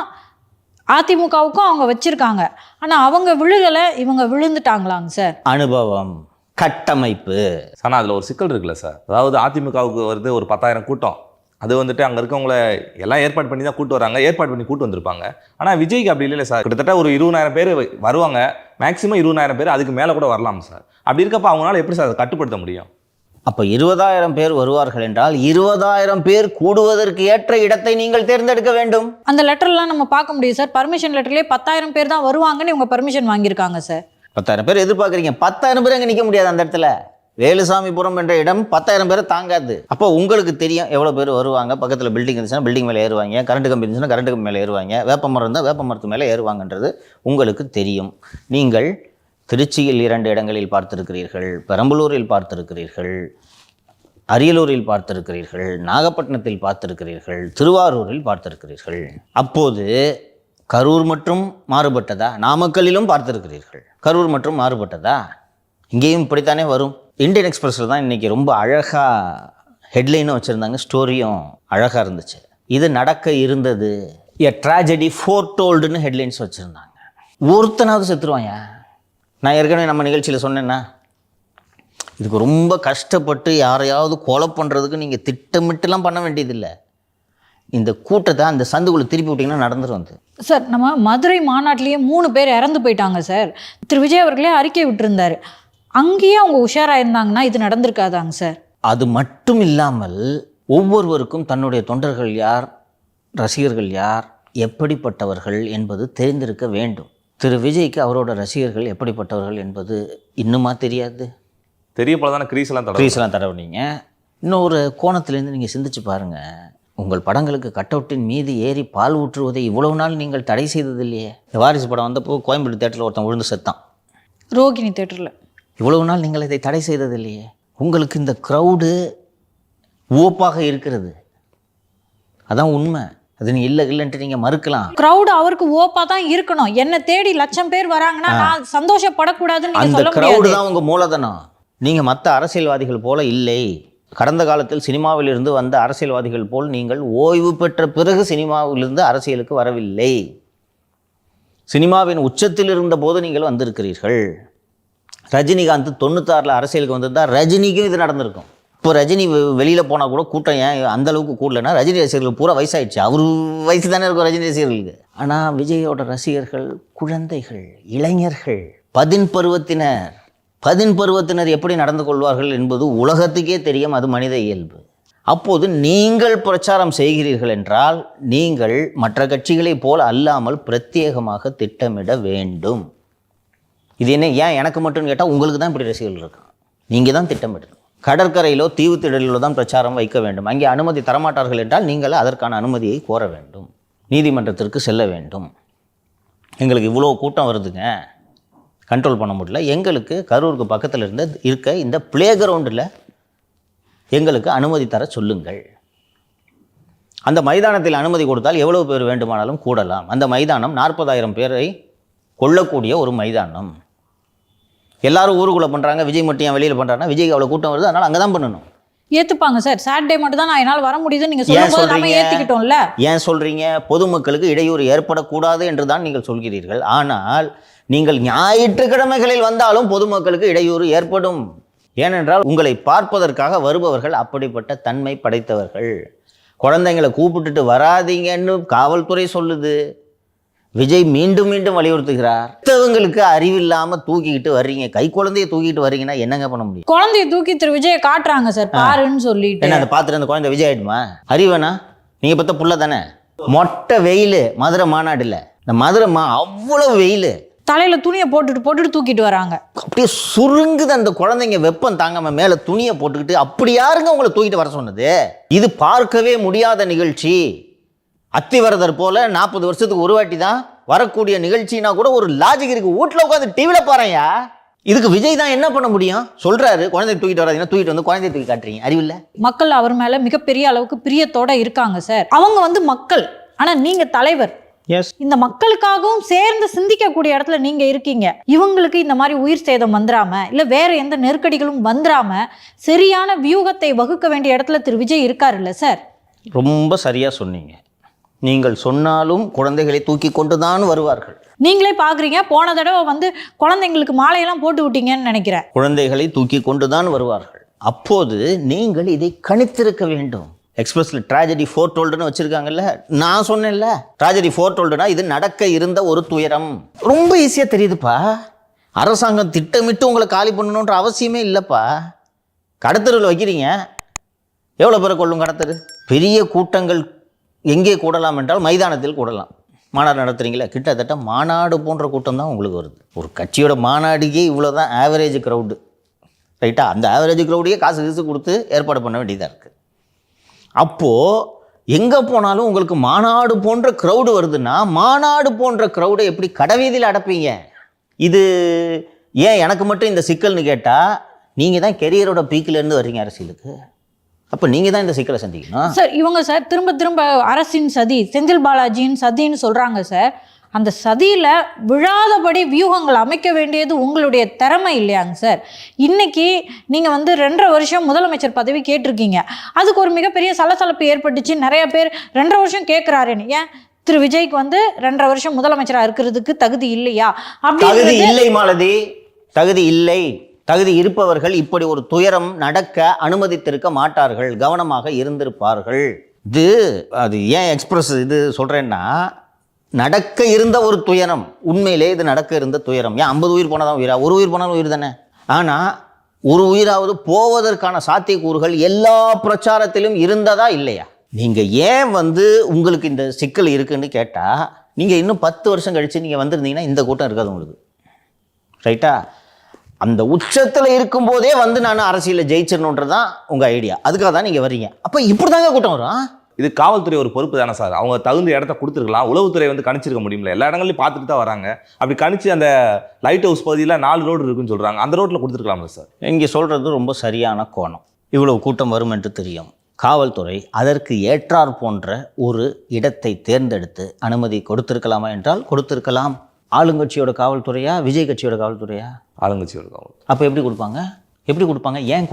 அதிமுகவுக்கும் அவங்க வச்சுருக்காங்க. ஆனால் அவங்க விழுகலை, இவங்க விழுந்துட்டாங்களாங்க சார். அனுபவம், கட்டமைப்பு. ஆனால் அதில் ஒரு சிக்கல் இருக்குல்ல சார். அதாவது அதிமுகவுக்கு வருது ஒரு 10,000 கூட்டம். அது வந்துட்டு அங்கே இருக்கவங்கள எல்லாம் ஏற்பாடு பண்ணி தான் கூட்டு வராங்க, ஏற்பாடு பண்ணி கூட்டு வந்திருப்பாங்க. ஆனால் விஜய்க்கு அப்படி இல்லை சார். கிட்டத்தட்ட ஒரு 20,000 பேர் வருவாங்க, மேக்ஸிமம் 20,000 பேர், அதுக்கு மேலே கூட வரலாம் சார். அப்படி இருக்கப்போ அவங்களால எப்படி சார் அதை கட்டுப்படுத்த முடியும்? அப்போ 20,000 பேர் வருவார்கள் என்றால் 20,000 பேர் கூடுவதற்கு ஏற்ற இடத்தை நீங்கள் தேர்ந்தெடுக்க வேண்டும். அந்த லெட்டர்லாம் நம்ம பார்க்க முடியும் சார். பர்மிஷன் லெட்டர்லேயே 10,000 பேர் தான் வருவாங்கன்னு இவங்க பர்மிஷன் வாங்கியிருக்காங்க சார். 10,000 பேர் எதிர்பார்க்குறீங்க, 10,000 பேர் அங்கே நிற்க முடியாது. அந்த இடத்துல வேலுசாமிபுரம் என்ற இடம் 10,000 பேரை தாங்காது. அப்போ உங்களுக்கு தெரியும் எவ்வளோ பேர் வருவாங்க. பக்கத்தில் பில்டிங் இருந்துச்சுன்னா பில்டிங் மேலே ஏறுவாங்க, கரண்ட் கம்பி இருந்துச்சுன்னா கரண்ட் கம்பி மேலே ஏறுவாங்க, வேப்பமரம் இருந்தால் வேப்பமரத்து மேலே ஏறுவாங்கன்றது உங்களுக்கு தெரியும். நீங்கள் திருச்சியில் 2 இடங்களில் பார்த்திருக்கிறீர்கள், பெரம்பலூரில் பார்த்திருக்கிறீர்கள், அரியலூரில் பார்த்திருக்கிறீர்கள், நாகப்பட்டினத்தில் பார்த்திருக்கிறீர்கள், திருவாரூரில் பார்த்திருக்கிறீர்கள். அப்போது கரூர் மற்றும் மாறுபட்டதா? நாமக்கல்லிலும் பார்த்திருக்கிறீர்கள். கரூர் மற்றும் மாறுபட்டதா? இங்கேயும் இப்படித்தானே வரும். இந்தியன் எக்ஸ்பிரஸில் தான் இன்றைக்கி ரொம்ப அழகாக ஹெட்லைனும் வச்சுருந்தாங்க, ஸ்டோரியும் அழகாக இருந்துச்சு. இது நடக்க இருந்தது, எ ட்ராஜடி ஃபோர்டோல்டுன்னு ஹெட்லைன்ஸ் வச்சுருந்தாங்க. ஒருத்தனாவது செத்துருவாங்க. நான் ஏற்கனவே நம்ம நிகழ்ச்சியில் சொன்னேன்னா, இதுக்கு ரொம்ப கஷ்டப்பட்டு யாரையாவது கொலை பண்ணுறதுக்கு நீங்கள் திட்டமிட்டுலாம் பண்ண வேண்டியதில்லை. இந்த கூட்டத்தை அந்த சந்துக்குள்ளே திருப்பி விட்டிங்கன்னா நடந்துடும். வந்து சார், நம்ம மதுரை மாநாட்டிலேயே 3 பேர் இறந்து போயிட்டாங்க சார். திரு விஜய் அவர்களே அறிக்கை விட்டுருந்தார். அங்கேயே அவங்க உஷாராக இருந்தாங்கன்னா இது நடந்திருக்காதாங்க சார். அது மட்டும் இல்லாமல் ஒவ்வொருவருக்கும் தன்னுடைய தொண்டர்கள் யார், ரசிகர்கள் யார், எப்படிப்பட்டவர்கள் என்பது தெரிந்திருக்க வேண்டும். திரு விஜய்க்கு அவரோட ரசிகர்கள் எப்படிப்பட்டவர்கள் என்பது இன்னுமா தெரியாது? தெரிய போல தானே கிரீஸ்லாம் தடவுனீங்க. இன்னொரு கோணத்திலேருந்து நீங்கள் சிந்திச்சு பாருங்கள். உங்கள் படங்களுக்கு கட் அவுட்டின் மீது ஏறி பால் ஊற்றுவதை இவ்வளவு நாள் நீங்கள் தடை செய்தது இல்லையே. வாரிசு படம் வந்தப்போ கோயம்பேடு தேட்டரில் ஒருத்தன் விழுந்து செத்தான், ரோகிணி தேட்டரில். இவ்வளவு நாள் நீங்கள் இதை தடை செய்தது இல்லையே. உங்களுக்கு இந்த க்ரௌடு ஓப்பாக இருக்கிறது, அதான் உண்மை. அது நீ இல்லைன்ட்டு நீங்கள் மறுக்கலாம். க்ரௌடு அவருக்கு ஓப்பா தான் இருக்கணும். என்ன தேடி 1,00,000 பேர் வராங்கன்னா நான் சந்தோஷப்படக்கூடாதுன்னு அந்த க்ரௌடு தான் உங்கள் மூலதனம். நீங்கள் மற்ற அரசியல்வாதிகள் போல இல்லை. கடந்த காலத்தில் சினிமாவில் இருந்து வந்த அரசியல்வாதிகள் போல் நீங்கள் ஓய்வு பெற்ற பிறகு சினிமாவிலிருந்து அரசியலுக்கு வரவில்லை. சினிமாவின் உச்சத்தில் இருந்த போது நீங்கள் வந்திருக்கிறீர்கள். ரஜினிகாந்த் 96 அரசியலுக்கு வந்திருந்தால் ரஜினிக்கும் இது நடந்திருக்கும். இப்போ ரஜினி வெளியில் போனால் கூட கூட்டம் ஏன் அந்தளவுக்கு கூடலன்னா, ரஜினி ரசிகர்கள் பூரா வயசாகிடுச்சு. அவர் வயசு தானே இருக்கும் ரஜினி ரசிகர்களுக்கு. ஆனால் விஜயோட ரசிகர்கள் குழந்தைகள், இளைஞர்கள், 10 பருவத்தினர் எப்படி நடந்து கொள்வார்கள் என்பது உலகத்துக்கே தெரியும். அது மனித இயல்பு. அப்போது நீங்கள் பிரச்சாரம் செய்கிறீர்கள் என்றால் நீங்கள் மற்ற கட்சிகளைப் போல் அல்லாமல் பிரத்யேகமாக திட்டமிட வேண்டும். இது என்ன ஏன் எனக்கு மட்டும் கேட்டால் உங்களுக்கு தான் இப்படி ரசிகர்கள் இருக்காங்க. நீங்கள் தான் திட்டமிடணும். கடற்கரையிலோ தீவுத்திடலிலோ தான் பிரச்சாரம் வைக்க வேண்டும். அங்கே அனுமதி தரமாட்டார்கள் என்றால் நீங்கள் அதற்கான அனுமதியை கோர வேண்டும், நீதிமன்றத்திற்கு செல்ல வேண்டும். எங்களுக்கு இவ்வளோ கூட்டம் வருதுங்க, கண்ட்ரோல் பண்ண முடியல, எங்களுக்கு கரூருக்கு பக்கத்தில் இருக்க இந்த பிளே கிரவுண்டில் எங்களுக்கு அனுமதி தர சொல்லுங்கள். அந்த மைதானத்தில் அனுமதி கொடுத்தால் எவ்வளவு பேர் வேண்டுமானாலும் கூடலாம். அந்த மைதானம் 40,000 பேரை கொள்ளக்கூடிய ஒரு மைதானம். எல்லாரும் ஊருக்குள்ளே பண்ணுறாங்க, விஜய் மட்டும் ஏன் வெளியில் பண்ணுறாங்கன்னா, விஜய்க்கு அவ்வளோ கூட்டம் வருது, அதனால் அங்கே தான் பண்ணணும். ஏற்றுப்பாங்க சார். சாட்டர்டே மட்டும் தான் நான் என்னால் வர முடியுதுன்னு நீங்கள் சொல்லும்போது நம்ம ஏற்றுக்கிட்டோம்ல. ஏன் சொல்கிறீங்க? பொதுமக்களுக்கு இடையூறு ஏற்படக்கூடாது என்று தான் நீங்கள் சொல்கிறீர்கள். ஆனால் நீங்கள் ஞாயிற்றுக்கிழமைகளில் வந்தாலும் பொதுமக்களுக்கு இடையூறு ஏற்படும். ஏனென்றால் உங்களை பார்ப்பதற்காக வருபவர்கள் அப்படிப்பட்ட தன்மை படைத்தவர்கள். குழந்தைங்களை கூப்பிட்டுட்டு வராதீங்கன்னு காவல்துறை சொல்லுது. விஜய் மீண்டும் மீண்டும் வலியுறுத்துகிறார். மற்றவங்களுக்கு அறிவில்லாமல் தூக்கிக்கிட்டு வர்றீங்க, கை குழந்தைய தூக்கிட்டு வர்றீங்கன்னா என்னங்க பண்ண முடியும்? குழந்தைய தூக்கி திரு விஜயை காட்டுறாங்க சார், பாருன்னு சொல்லிட்டு. என்ன அதை பார்த்துட்டு அந்த குழந்தை விஜய் ஆயிடுமா? அறிவேனா? நீங்கள் பற்ற புள்ள தானே. மொட்டை வெயில் மதுரை மாநாடு இல்லை, இந்த மதுரை அவ்வளோ வெயில். தலையில துணியை போட்டுட்டு தூக்கிட்டு வராங்க. அப்படியே சுருங்குது அந்த குழந்தைங்க, வெப்பம் தாங்காம மேல துணியை போட்டுக்கிட்டு. அப்படி யாருங்க உங்களை தூக்கிட்டு வர சொன்னது? இது பார்க்கவே முடியாத நிகழ்ச்சி. அத்திவரதர் போல 40 வருஷத்துக்கு ஒரு வாட்டி தான் வரக்கூடிய நிகழ்ச்சினா கூட ஒரு லாஜிக் இருக்கு. வீட்டில் உட்காந்து டிவியில் பாருயா. இதுக்கு விஜய் தான் என்ன பண்ண முடியும்? சொல்றாரு குழந்தைய தூக்கிட்டு வராதீங்கன்னா, தூக்கிட்டு வந்து குழந்தைய தூக்கி காட்டுறீங்க, அறிவில்லை? மக்கள் அவர் மேல மிகப்பெரிய அளவுக்கு பிரியத்தோட இருக்காங்க சார். அவங்க மக்கள், ஆனா நீங்க தலைவர். இந்த மக்களுக்காகவும் சேர்ந்து சிந்திக்கக்கூடிய இடத்துல நீங்க இருக்கீங்க. இவங்களுக்கு இந்த மாதிரி உயிர் சேதம் வந்துடாம, இல்ல வேற எந்த நெருக்கடிகளும் வந்துடாம சரியான வியூகத்தை வகுக்க வேண்டிய இடத்துல திரு விஜய் இருக்காரு இல்ல சார்? ரொம்ப சரியா சொன்னீங்க. நீங்கள் சொன்னாலும் குழந்தைகளை தூக்கி கொண்டுதான் வருவார்கள். நீங்களே பாக்குறீங்க, போன தடவை குழந்தைங்களுக்கு மாலையெல்லாம் போட்டு விட்டீங்கன்னு நினைக்கிறேன். குழந்தைகளை தூக்கி கொண்டுதான் வருவார்கள். அப்போது நீங்கள் இதை கணித்திருக்க வேண்டும். எக்ஸ்பிரஸ்ல ட்ராஜடி ஃபோர்டோல்டுன்னு வச்சிருக்காங்கல்ல, நான் சொன்னேன்ல, ட்ராஜடி ஃபோர்டோல்டுனா இது நடக்க இருந்த ஒரு துயரம். ரொம்ப ஈஸியா தெரியுதுப்பா. அரசாங்கம் திட்டமிட்டு உங்களை காலி பண்ணணுன்ற அவசியமே இல்லைப்பா. கடத்தருவில் வைக்கிறீங்க, எவ்வளோ பேரை கொள்ளும் கடத்தரு? பெரிய கூட்டங்கள் எங்கே கூடலாம் என்றால் மைதானத்தில் கூடலாம். மாநாடு நடத்துறீங்களா, கிட்டத்தட்ட மாநாடு போன்ற கூட்டம் தான் உங்களுக்கு வருது. ஒரு கட்சியோட மாநாடுக்கே இவ்வளோ தான் ஆவரேஜ் க்ரௌடு, ரைட்டா? அந்த ஆவரேஜ் க்ரௌடையே காசு கொடுத்து ஏற்பாடு பண்ண வேண்டியதாக இருக்குது. அப்போது எங்கே போனாலும் உங்களுக்கு மாநாடு போன்ற க்ரௌடு வருதுன்னா, மாநாடு போன்ற க்ரௌடை எப்படி கடைவீதியில் அடப்பீங்க? இது ஏன் எனக்கு மட்டும் இந்த சிக்கல்னு கேட்டால், நீங்கள் தான் கெரியரோட பீக்கிலேருந்து வர்றீங்க அரசியலுக்கு. அப்போ நீங்கள் தான் இந்த சிக்கலை சந்திக்கணும் சார். இவங்க சார் திரும்ப அரசின் சதி, செந்தில் பாலாஜியின் சதின்னு சொல்கிறாங்க சார். அந்த சதியில் விழாதபடி வியூகங்கள் அமைக்க வேண்டியது உங்களுடைய திறமை இல்லையாங்க சார்? இன்னைக்கு நீங்கள் 2.5 வருஷம் முதலமைச்சர் பதவி கேட்டிருக்கீங்க. அதுக்கு ஒரு மிகப்பெரிய சலசலப்பு ஏற்பட்டுச்சு. நிறைய பேர் 2.5 வருஷம் கேட்குறாருன்னு. ஏன் திரு விஜய்க்கு 2.5 வருஷம் முதலமைச்சராக இருக்கிறதுக்கு தகுதி இல்லையா? தகுதி இல்லை மாலதி, தகுதி இல்லை. தகுதி இருப்பவர்கள் இப்படி ஒரு துயரம் நடக்க அனுமதித்திருக்க மாட்டார்கள், கவனமாக இருந்திருப்பார்கள். இது அது ஏன் எக்ஸ்பிரஸ் இது சொல்கிறேன்னா, நடக்க இருந்த ஒரு துயரம், உண்மையிலே இது நடக்க இருந்த துயரம். ஏன் 50 உயிர் போனால் தான் உயிரா? ஒரு உயிர் போனாலும் உயிர் தானே. ஆனால் ஒரு உயிராவது போவதற்கான சாத்தியக்கூறுகள் எல்லா பிரச்சாரத்திலும் இருந்ததா இல்லையா? நீங்கள் ஏன் உங்களுக்கு இந்த சிக்கல் இருக்குன்னு கேட்டால், நீங்கள் இன்னும் 10 வருஷம் கழித்து நீங்கள் வந்திருந்தீங்கன்னா இந்த கூட்டம் இருக்காது உங்களுக்கு, ரைட்டா? அந்த உச்சத்தில் இருக்கும்போதே நான் அரசியலில் ஜெயிச்சிடணுன்றது தான் உங்கள் ஐடியா. அதுக்காக தான் நீங்கள் வர்றீங்க. அப்போ இப்படி தாங்க கூட்டம் வரும். இது காவல்துறை ஒரு பொறுப்பு தானே சார்? அவங்க தகுந்த இடத்த கொடுத்துருக்கலாம். உளவுத்துறை கணிச்சிருக்க முடியும்ல? எல்லா இடங்களையும் பார்த்துட்டு தான் வராங்க. அப்படி கணிச்சு அந்த லைட் ஹவுஸ் பகுதியில் 4 ரோடு இருக்குன்னு சொல்கிறாங்க, அந்த ரோட்டில் கொடுத்துருக்கலாம்ல சார்? இங்கே சொல்கிறது ரொம்ப சரியான கோணம். இவ்வளவு கூட்டம் வரும் என்று தெரியும். காவல்துறை அதற்கு ஏற்றார் போன்ற ஒரு இடத்தை தேர்ந்தெடுத்து அனுமதி கொடுத்திருக்கலாமா என்றால் கொடுத்திருக்கலாம். ஆளுங்கட்சியோட காவல்துறையா, விஜய் கட்சியோட காவல்துறையா? ஆளுங்கட்சியோட காவல்துறை. அப்போ எப்படி கொடுப்பாங்க? ஏன்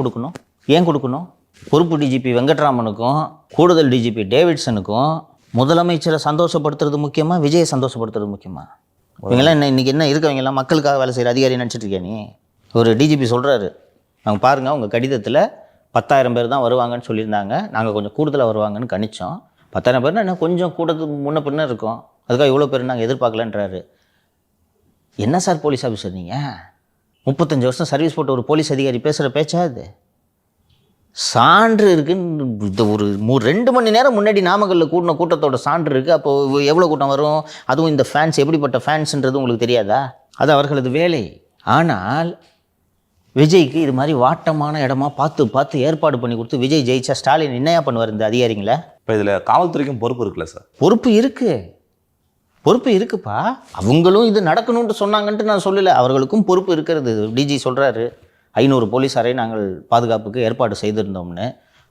கொடுக்கணும்? பொறுப்பு டிஜிபி வெங்கட்ராமனுக்கும் கூடுதல் டிஜிபி டேவிட்சனுக்கும் முதலமைச்சரை சந்தோஷப்படுத்துறது முக்கியமா, விஜயை சந்தோஷப்படுத்துறது முக்கியமா? இவங்கெல்லாம் இன்னைக்கு என்ன இருக்கவங்கெல்லாம் மக்களுக்காக வேலை செய்கிற அதிகாரி நினச்சிட்டு இருக்கேன் நீ? ஒரு டிஜிபி சொல்கிறாரு, அவங்க பாருங்கள், உங்கள் கடிதத்தில் 10,000 பேர் தான் வருவாங்கன்னு சொல்லியிருந்தாங்க, நாங்கள் கொஞ்சம் கூடுதலாக வருவாங்கன்னு கணிச்சோம். 10,000 பேர்னா என்ன கொஞ்சம் கூடுதல் முன்ன பின்ன இருக்கும், அதுக்காக இவ்வளோ பேர் நாங்கள் எதிர்பார்க்கலன்றாரு. என்ன சார் போலீஸ் ஆஃபீஸர் நீங்கள்? 35 வருஷம் சர்வீஸ் போட்ட ஒரு போலீஸ் அதிகாரி பேசுகிற பேச்சா இது? சான்று இருக்குன்னு இந்த ஒரு 2 மணி நேரம் முன்னாடி நாமக்கல்லில் கூட்டின கூட்டத்தோட சான்று இருக்குது. அப்போது எவ்வளோ கூட்டம் வரும்? அதுவும் இந்த ஃபேன்ஸ் எப்படிப்பட்ட ஃபேன்ஸுன்றது உங்களுக்கு தெரியாதா? அது அவர்களது வேலை. ஆனால் விஜய்க்கு இது மாதிரி வாட்டமான இடமா பார்த்து ஏற்பாடு பண்ணி கொடுத்து விஜய் ஜெயிச்சா ஸ்டாலின் என்னையா பண்ணுவார் இந்த அதிகாரிங்களை? இப்போ இதில் காவல்துறைக்கும் பொறுப்பு இருக்குல்ல சார்? பொறுப்பு இருக்குப்பா. அவங்களும் இது நடக்கணும்னு சொன்னாங்கன்ட்டு நான் சொல்லலை, அவர்களுக்கும் பொறுப்பு இருக்கிறது. டிஜி சொல்கிறாரு 500 போலீஸாரை நாங்கள் பாதுகாப்புக்கு ஏற்பாடு செய்திருந்தோம்னு.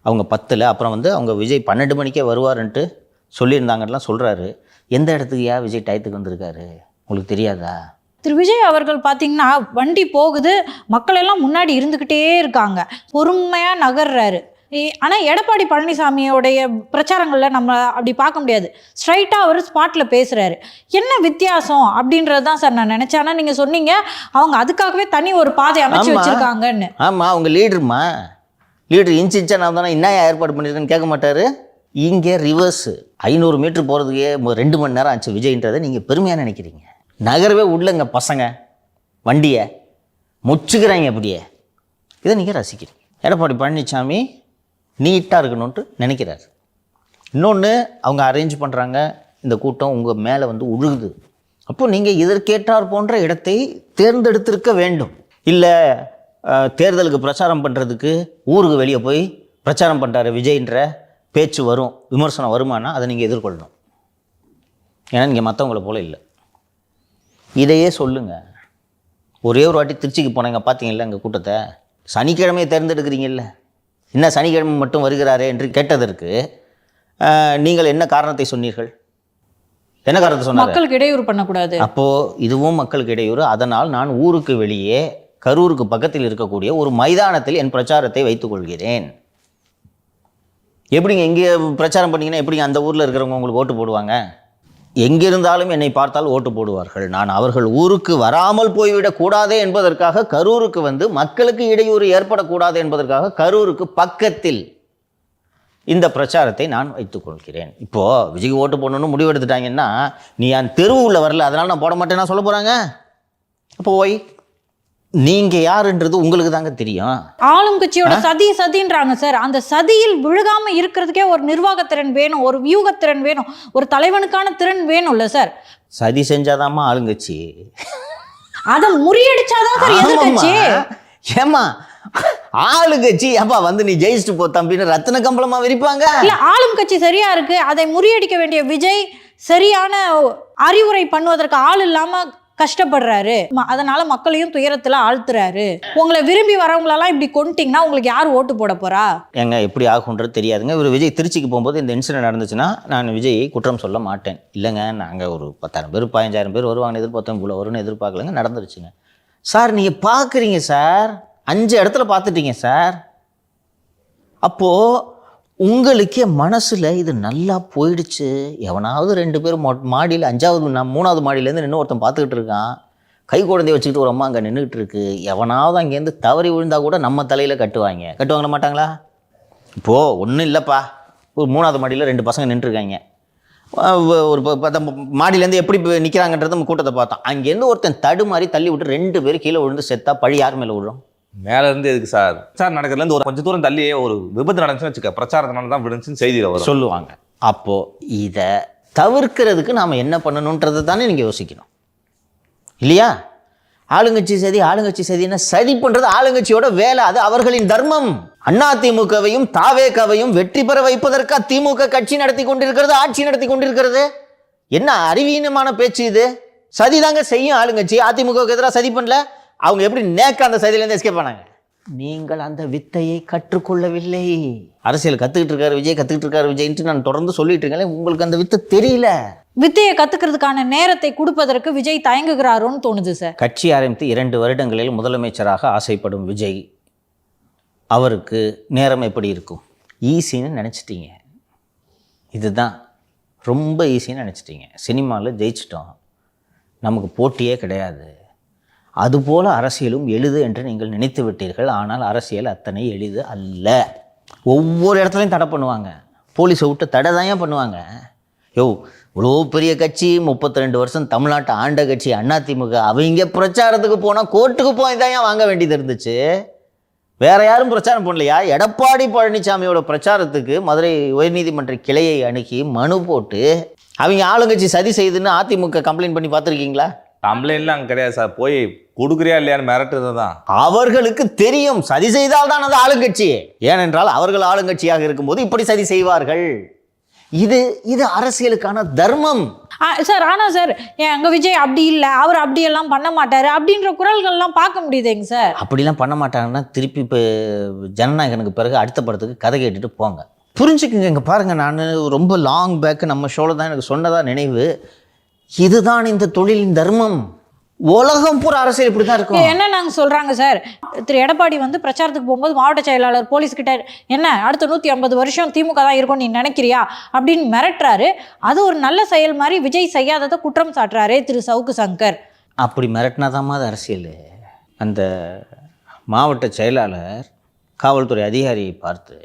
அவங்க 10ல் அப்புறம் அவங்க விஜய் 12 மணிக்கே வருவாருன்ட்டு சொல்லியிருந்தாங்கலாம் சொல்கிறாரு. எந்த இடத்துக்கு விஜய் டயத்துக்கு வந்திருக்காரு உங்களுக்கு தெரியாதா? திரு விஜய் அவர்கள் பார்த்தீங்கன்னா வண்டி போகுது, மக்கள் எல்லாம் முன்னாடி இருந்துக்கிட்டே இருக்காங்க, பொறுமையாக நகர்றாரு. ஆனால் எடப்பாடி பழனிசாமியோடைய பிரச்சாரங்களில் நம்ம அப்படி பார்க்க முடியாது. ஸ்ட்ரைட்டாக அவர் ஸ்பாட்டில் பேசுகிறாரு. என்ன வித்தியாசம் அப்படின்றது தான் சார் நான் நினச்சேன். ஆனால் நீங்கள் சொன்னீங்க அவங்க அதுக்காகவே தனி ஒரு பாதை அமைச்சு வச்சுருக்காங்கன்னு. ஆமாம், அவங்க லீடர் இன்ச் நான் தானே என்ன ஏற்பாடு பண்ணியிருக்கேன்னு கேட்க மாட்டார். இங்கே ரிவர்ஸு 500 மீட்டர் போகிறதுக்கே 2 மணி நேரம் ஆச்சு விஜய்ன்றதை நீங்கள் பெருமையாக நினைக்கிறீங்க. நகரவே உள்ளங்க பசங்க வண்டியை முச்சுக்கிறாங்க அப்படியே. இதை நீங்கள் ரசிக்கிறீங்க. எடப்பாடி பழனிசாமி நீட்டாக இருக்கணுன்ட்டு நினைக்கிறார். இன்னொன்று, அவங்க அரேஞ்ச் பண்ணுறாங்க, இந்த கூட்டம் உங்கள் மேலே வந்து உழுகுது. அப்போது நீங்கள் இதற்கேற்றார் போன்ற இடத்தை தேர்ந்தெடுத்திருக்க வேண்டும். இல்லை தேர்தலுக்கு பிரச்சாரம் பண்ணுறதுக்கு ஊருக்கு வெளியே போய் பிரச்சாரம் பண்ணுறாரு விஜய்ன்ற பேச்சு வரும், விமர்சனம் வருமானா அதை நீங்கள் எதிர்கொள்ளணும். ஏன்னா நீங்கள் மற்றவங்கள போல இல்லை. இதையே சொல்லுங்கள். ஒரே ஒரு வாட்டி திருச்சிக்கு போனீங்க, பார்த்தீங்கல்ல எங்கள் கூட்டத்தை. சனிக்கிழமையை தேர்ந்தெடுக்கிறீங்கல்ல, என்ன சனிக்கிழமை மட்டும் வருகிறாரே என்று கேட்டதற்கு நீங்கள் என்ன காரணத்தை சொன்னீர்கள்? என்ன காரணத்தை சொன்னாங்க? மக்களுக்கு இடையூறு பண்ணக்கூடாது. அப்போது இதுவும் மக்களுக்கு இடையூறு. அதனால் நான் ஊருக்கு வெளியே கரூருக்கு பக்கத்தில் இருக்கக்கூடிய ஒரு மைதானத்தில் என் பிரச்சாரத்தை வைத்துக் கொள்கிறேன். எப்படிங்க எங்கே பிரச்சாரம் பண்ணிங்கன்னா எப்படிங்க அந்த ஊரில் இருக்கிறவங்க உங்களுக்கு ஓட்டு போடுவாங்க? எங்கிருந்தாலும் என்னை பார்த்தால் ஓட்டு போடுவார்கள். நான் அவர்கள் ஊருக்கு வராமல் போய்விடக்கூடாதே என்பதற்காக கரூருக்கு வந்து மக்களுக்கு இடையூறு ஏற்படக்கூடாது என்பதற்காக கரூருக்கு பக்கத்தில் இந்த பிரச்சாரத்தை நான் வைத்துக்கொள்கிறேன். இப்போது விஜய்க்கு ஓட்டு போடணும்னு முடிவெடுத்துட்டாங்கன்னா, நீ என் தெருவுள்ள வரல அதனால் நான் போட மாட்டேன்னா சொல்ல போகிறாங்க. அப்போ போய் நீங்கள் யாருன்றது உங்களுக்கு தாங்க தெரியும். ஆளும் கட்சியோட சதின்றாங்க சார். அந்த சதியில் விழுகாம இருக்கிறதுக்கே ஒரு நிர்வாகத்திறன் வேணும், ஒரு வியூகத்திறன் வேணும், ஒரு தலைவனுக்கான திறன் வேணும்ல சார். சதி செஞ்சாதாம்மா ஆளுங்கட்சி. அதை முறியடிச்சாதான் சார் எதிர்கட்சி. ஏமா ஆளுங்கட்சி அப்பா வந்து நீ ஜெயிச்சுட்டு போ தம்பின்னு ரத்தின கம்பளமா விரிப்பாங்க? இல்ல, ஆளும் கட்சி சரியா இருக்கு, அதை முறியடிக்க வேண்டிய விஜய் சரியான அறிவுரை பண்ணுவதற்கு ஆள் இல்லாம கஷ்டப்படுறாரு. அதனால மக்களையும் துயரத்துல ஆழ்த்துறாரு. உங்களை விரும்பி வரவங்களெல்லாம் இப்படி கொண்டுட்டீங்கன்னா உங்களுக்கு யார் ஓட்டு போட போறா? எங்க எப்படி ஆகுன்றது தெரியாதுங்க. இவர் விஜய் திருச்சிக்கு போகும்போது இந்த இன்சிடென்ட் நடந்துச்சுன்னா நான் விஜயை குற்றம் சொல்ல மாட்டேன். இல்லைங்க, நாங்கள் ஒரு 10,000 பேர் 15,000 பேர் வருவாங்கன்னு எதிர்பார்த்தோம், இவ்வளோ வரும்னு எதிர்பார்க்கலங்க, நடந்துருச்சுங்க. சார் நீங்கள் பார்க்குறீங்க சார், 5 இடத்துல பார்த்துட்டீங்க சார். அப்போது உங்களுக்கே மனசில் இது நல்லா போயிடுச்சு. எவனாவது 2 பேர் மாடியில் 3வது மாடியிலேருந்து நின்று ஒருத்தன் பார்த்துக்கிட்டு இருக்கான். கை குழந்தைய வச்சுக்கிட்டு ஒரு அம்மா அங்கே நின்றுக்கிட்டு இருக்கு. எவனாவது அங்கேருந்து தவறி விழுந்தால் கூட நம்ம தலையில் கட்டுவாங்க மாட்டாங்களா? இப்போது ஒன்றும் இல்லைப்பா, ஒரு 3வது மாடியில் 2 பசங்க நின்றுருக்காங்க. ஒரு மாடியிலேருந்து எப்படி நிற்கிறாங்கன்றது நம்ம கூட்டத்தை பார்த்தோம். அங்கேருந்து ஒருத்தன் தடுமாறி தள்ளி விட்டு 2 பேர் கீழே விழுந்து செத்தா பழி யார் மேலே விழும்? மேல இருந்து எதுக்கு சார்? பிரச்சாரம் நடக்கிறதுலேருந்து ஒரு கொஞ்சம் தூரம் தள்ளியே ஒரு விபத்து நடந்துச்சுன்னு வச்சுக்க, பிரச்சாரத்தினால தான் விழுந்துச்சுன்னு செய்தியில் வரும் சொல்லுவாங்க. அப்போது இதை தவிர்க்கிறதுக்கு நாம் என்ன பண்ணணுன்றது தானே நீங்கள் யோசிக்கணும் இல்லையா? ஆளுங்கட்சி சதின்னா சதி பண்ணுறது ஆளுங்கட்சியோட வேலை, அது அவர்களின் தர்மம். அதிமுகவையும் தாவேகாவையும் வெற்றி பெற வைப்பதற்காக திமுக கட்சி நடத்தி கொண்டிருக்கிறது, ஆட்சி நடத்தி கொண்டிருக்கிறது. என்ன அறிவீனமான பேச்சு இது? சதி தாங்க செய்யும் ஆளுங்கட்சி. அதிமுகவுக்கு எதிராக சதி பண்ணல, அவங்க எப்படி நேக்க அந்த சதியிலேருந்து எஸ்கேப் பண்ணாங்க? நீங்கள் அந்த வித்தையை கற்றுக்கொள்ளவில்லை. அரசியல் கற்றுக்கிட்டு இருக்காரு விஜய்ன்ட்டு நான் தொடர்ந்து சொல்லிட்டு இருக்கேன். உங்களுக்கு அந்த வித்தை தெரியல. வித்தையை கத்துக்கிறதுக்கான நேரத்தை கொடுப்பதற்கு விஜய் தயங்குகிறாரோன்னு தோணுது சார். கட்சி ஆரம்பித்து 2 வருடங்களில் முதலமைச்சராக ஆசைப்படும் விஜய், அவருக்கு நேரம் எப்படி இருக்கும்? ஈஸின்னு நினச்சிட்டீங்க. இதுதான் ரொம்ப ஈஸின்னு நினச்சிட்டீங்க. சினிமாவில் ஜெயிச்சிட்டோம், நமக்கு போட்டியே கிடையாது. அதுபோல் அரசியலும் எளிது என்று நீங்கள் நினைத்து விட்டீர்கள். ஆனால் அரசியல் அத்தனை எளிது அல்ல. ஒவ்வொரு இடத்துலையும் தடை பண்ணுவாங்க. போலீஸை விட்டு தடை தான் ஏன் பண்ணுவாங்க? இவ்வளோ பெரிய கட்சி, 32 வருஷம் தமிழ்நாட்டை ஆண்ட கட்சி அதிமுக, அவங்க பிரச்சாரத்துக்கு போனால் கோர்ட்டுக்கு போய் தான் ஏன் வாங்க வேண்டியது இருந்துச்சு? வேற யாரும் பிரச்சாரம் பண்ணலையா? எடப்பாடி பழனிசாமியோட பிரச்சாரத்துக்கு மதுரை உயர்நீதிமன்ற கிளையை அணுகி மனு போட்டு அவங்க ஆளுங்கட்சி சதி செய்துன்னு அதிமுக கம்ப்ளைண்ட் பண்ணி பார்த்துருக்கீங்களா? கம்ப்ளைண்ட்லாம் அங்கே கிடையாது சார். போய் கொடுக்குறியா இல்லையான்னு மிரட்டுறது தான். அவர்களுக்கு தெரியும் சதி செய்தால் தான் அது ஆளுங்கட்சி. ஏனென்றால் அவர்கள் ஆளுங்கட்சியாக இருக்கும்போது இப்படி சதி செய்வார்கள். இது அரசியலுக்கான தர்மம் சார். ஆனால் சார், எங்கள் விஜய் அப்படி இல்லை, அவர் அப்படியெல்லாம் பண்ண மாட்டார் அப்படின்ற குரல்கள்லாம் பார்க்க முடியுதுங்க சார். அப்படிலாம் பண்ண மாட்டாங்கன்னா திருப்பி இப்போ ஜனநாயகனுக்கு பிறகு அடுத்த படத்துக்கு கதை கேட்டுட்டு போங்க. புரிஞ்சுக்குங்க. இங்கே பாருங்கள், நான் ரொம்ப லாங் பேக்கு நம்ம ஷோவில் தான் எனக்கு சொன்னதாக நினைவு. இதுதான் இந்த தொழிலின் தர்மம். உலகம் பூரா அரசியல் இப்படி தான் இருக்கும். என்ன நாங்கள் சொல்கிறாங்க சார், திரு எடப்பாடி வந்து பிரச்சாரத்துக்கு போகும்போது மாவட்ட செயலாளர் போலீஸ்கிட்ட என்ன அடுத்த 150 வருஷம் திமுக தான் இருக்கும் நீ நினைக்கிறியா அப்படின்னு மிரட்டுறாரு. அது ஒரு நல்ல செயல் மாதிரி விஜய் செய்யாததை குற்றம் சாட்டுறாரே திரு சவுக்கு சங்கர். அப்படி மிரட்டினாதாம்மா அது அரசியல். அந்த மாவட்ட செயலாளர் காவல்துறை அதிகாரியை பார்த்து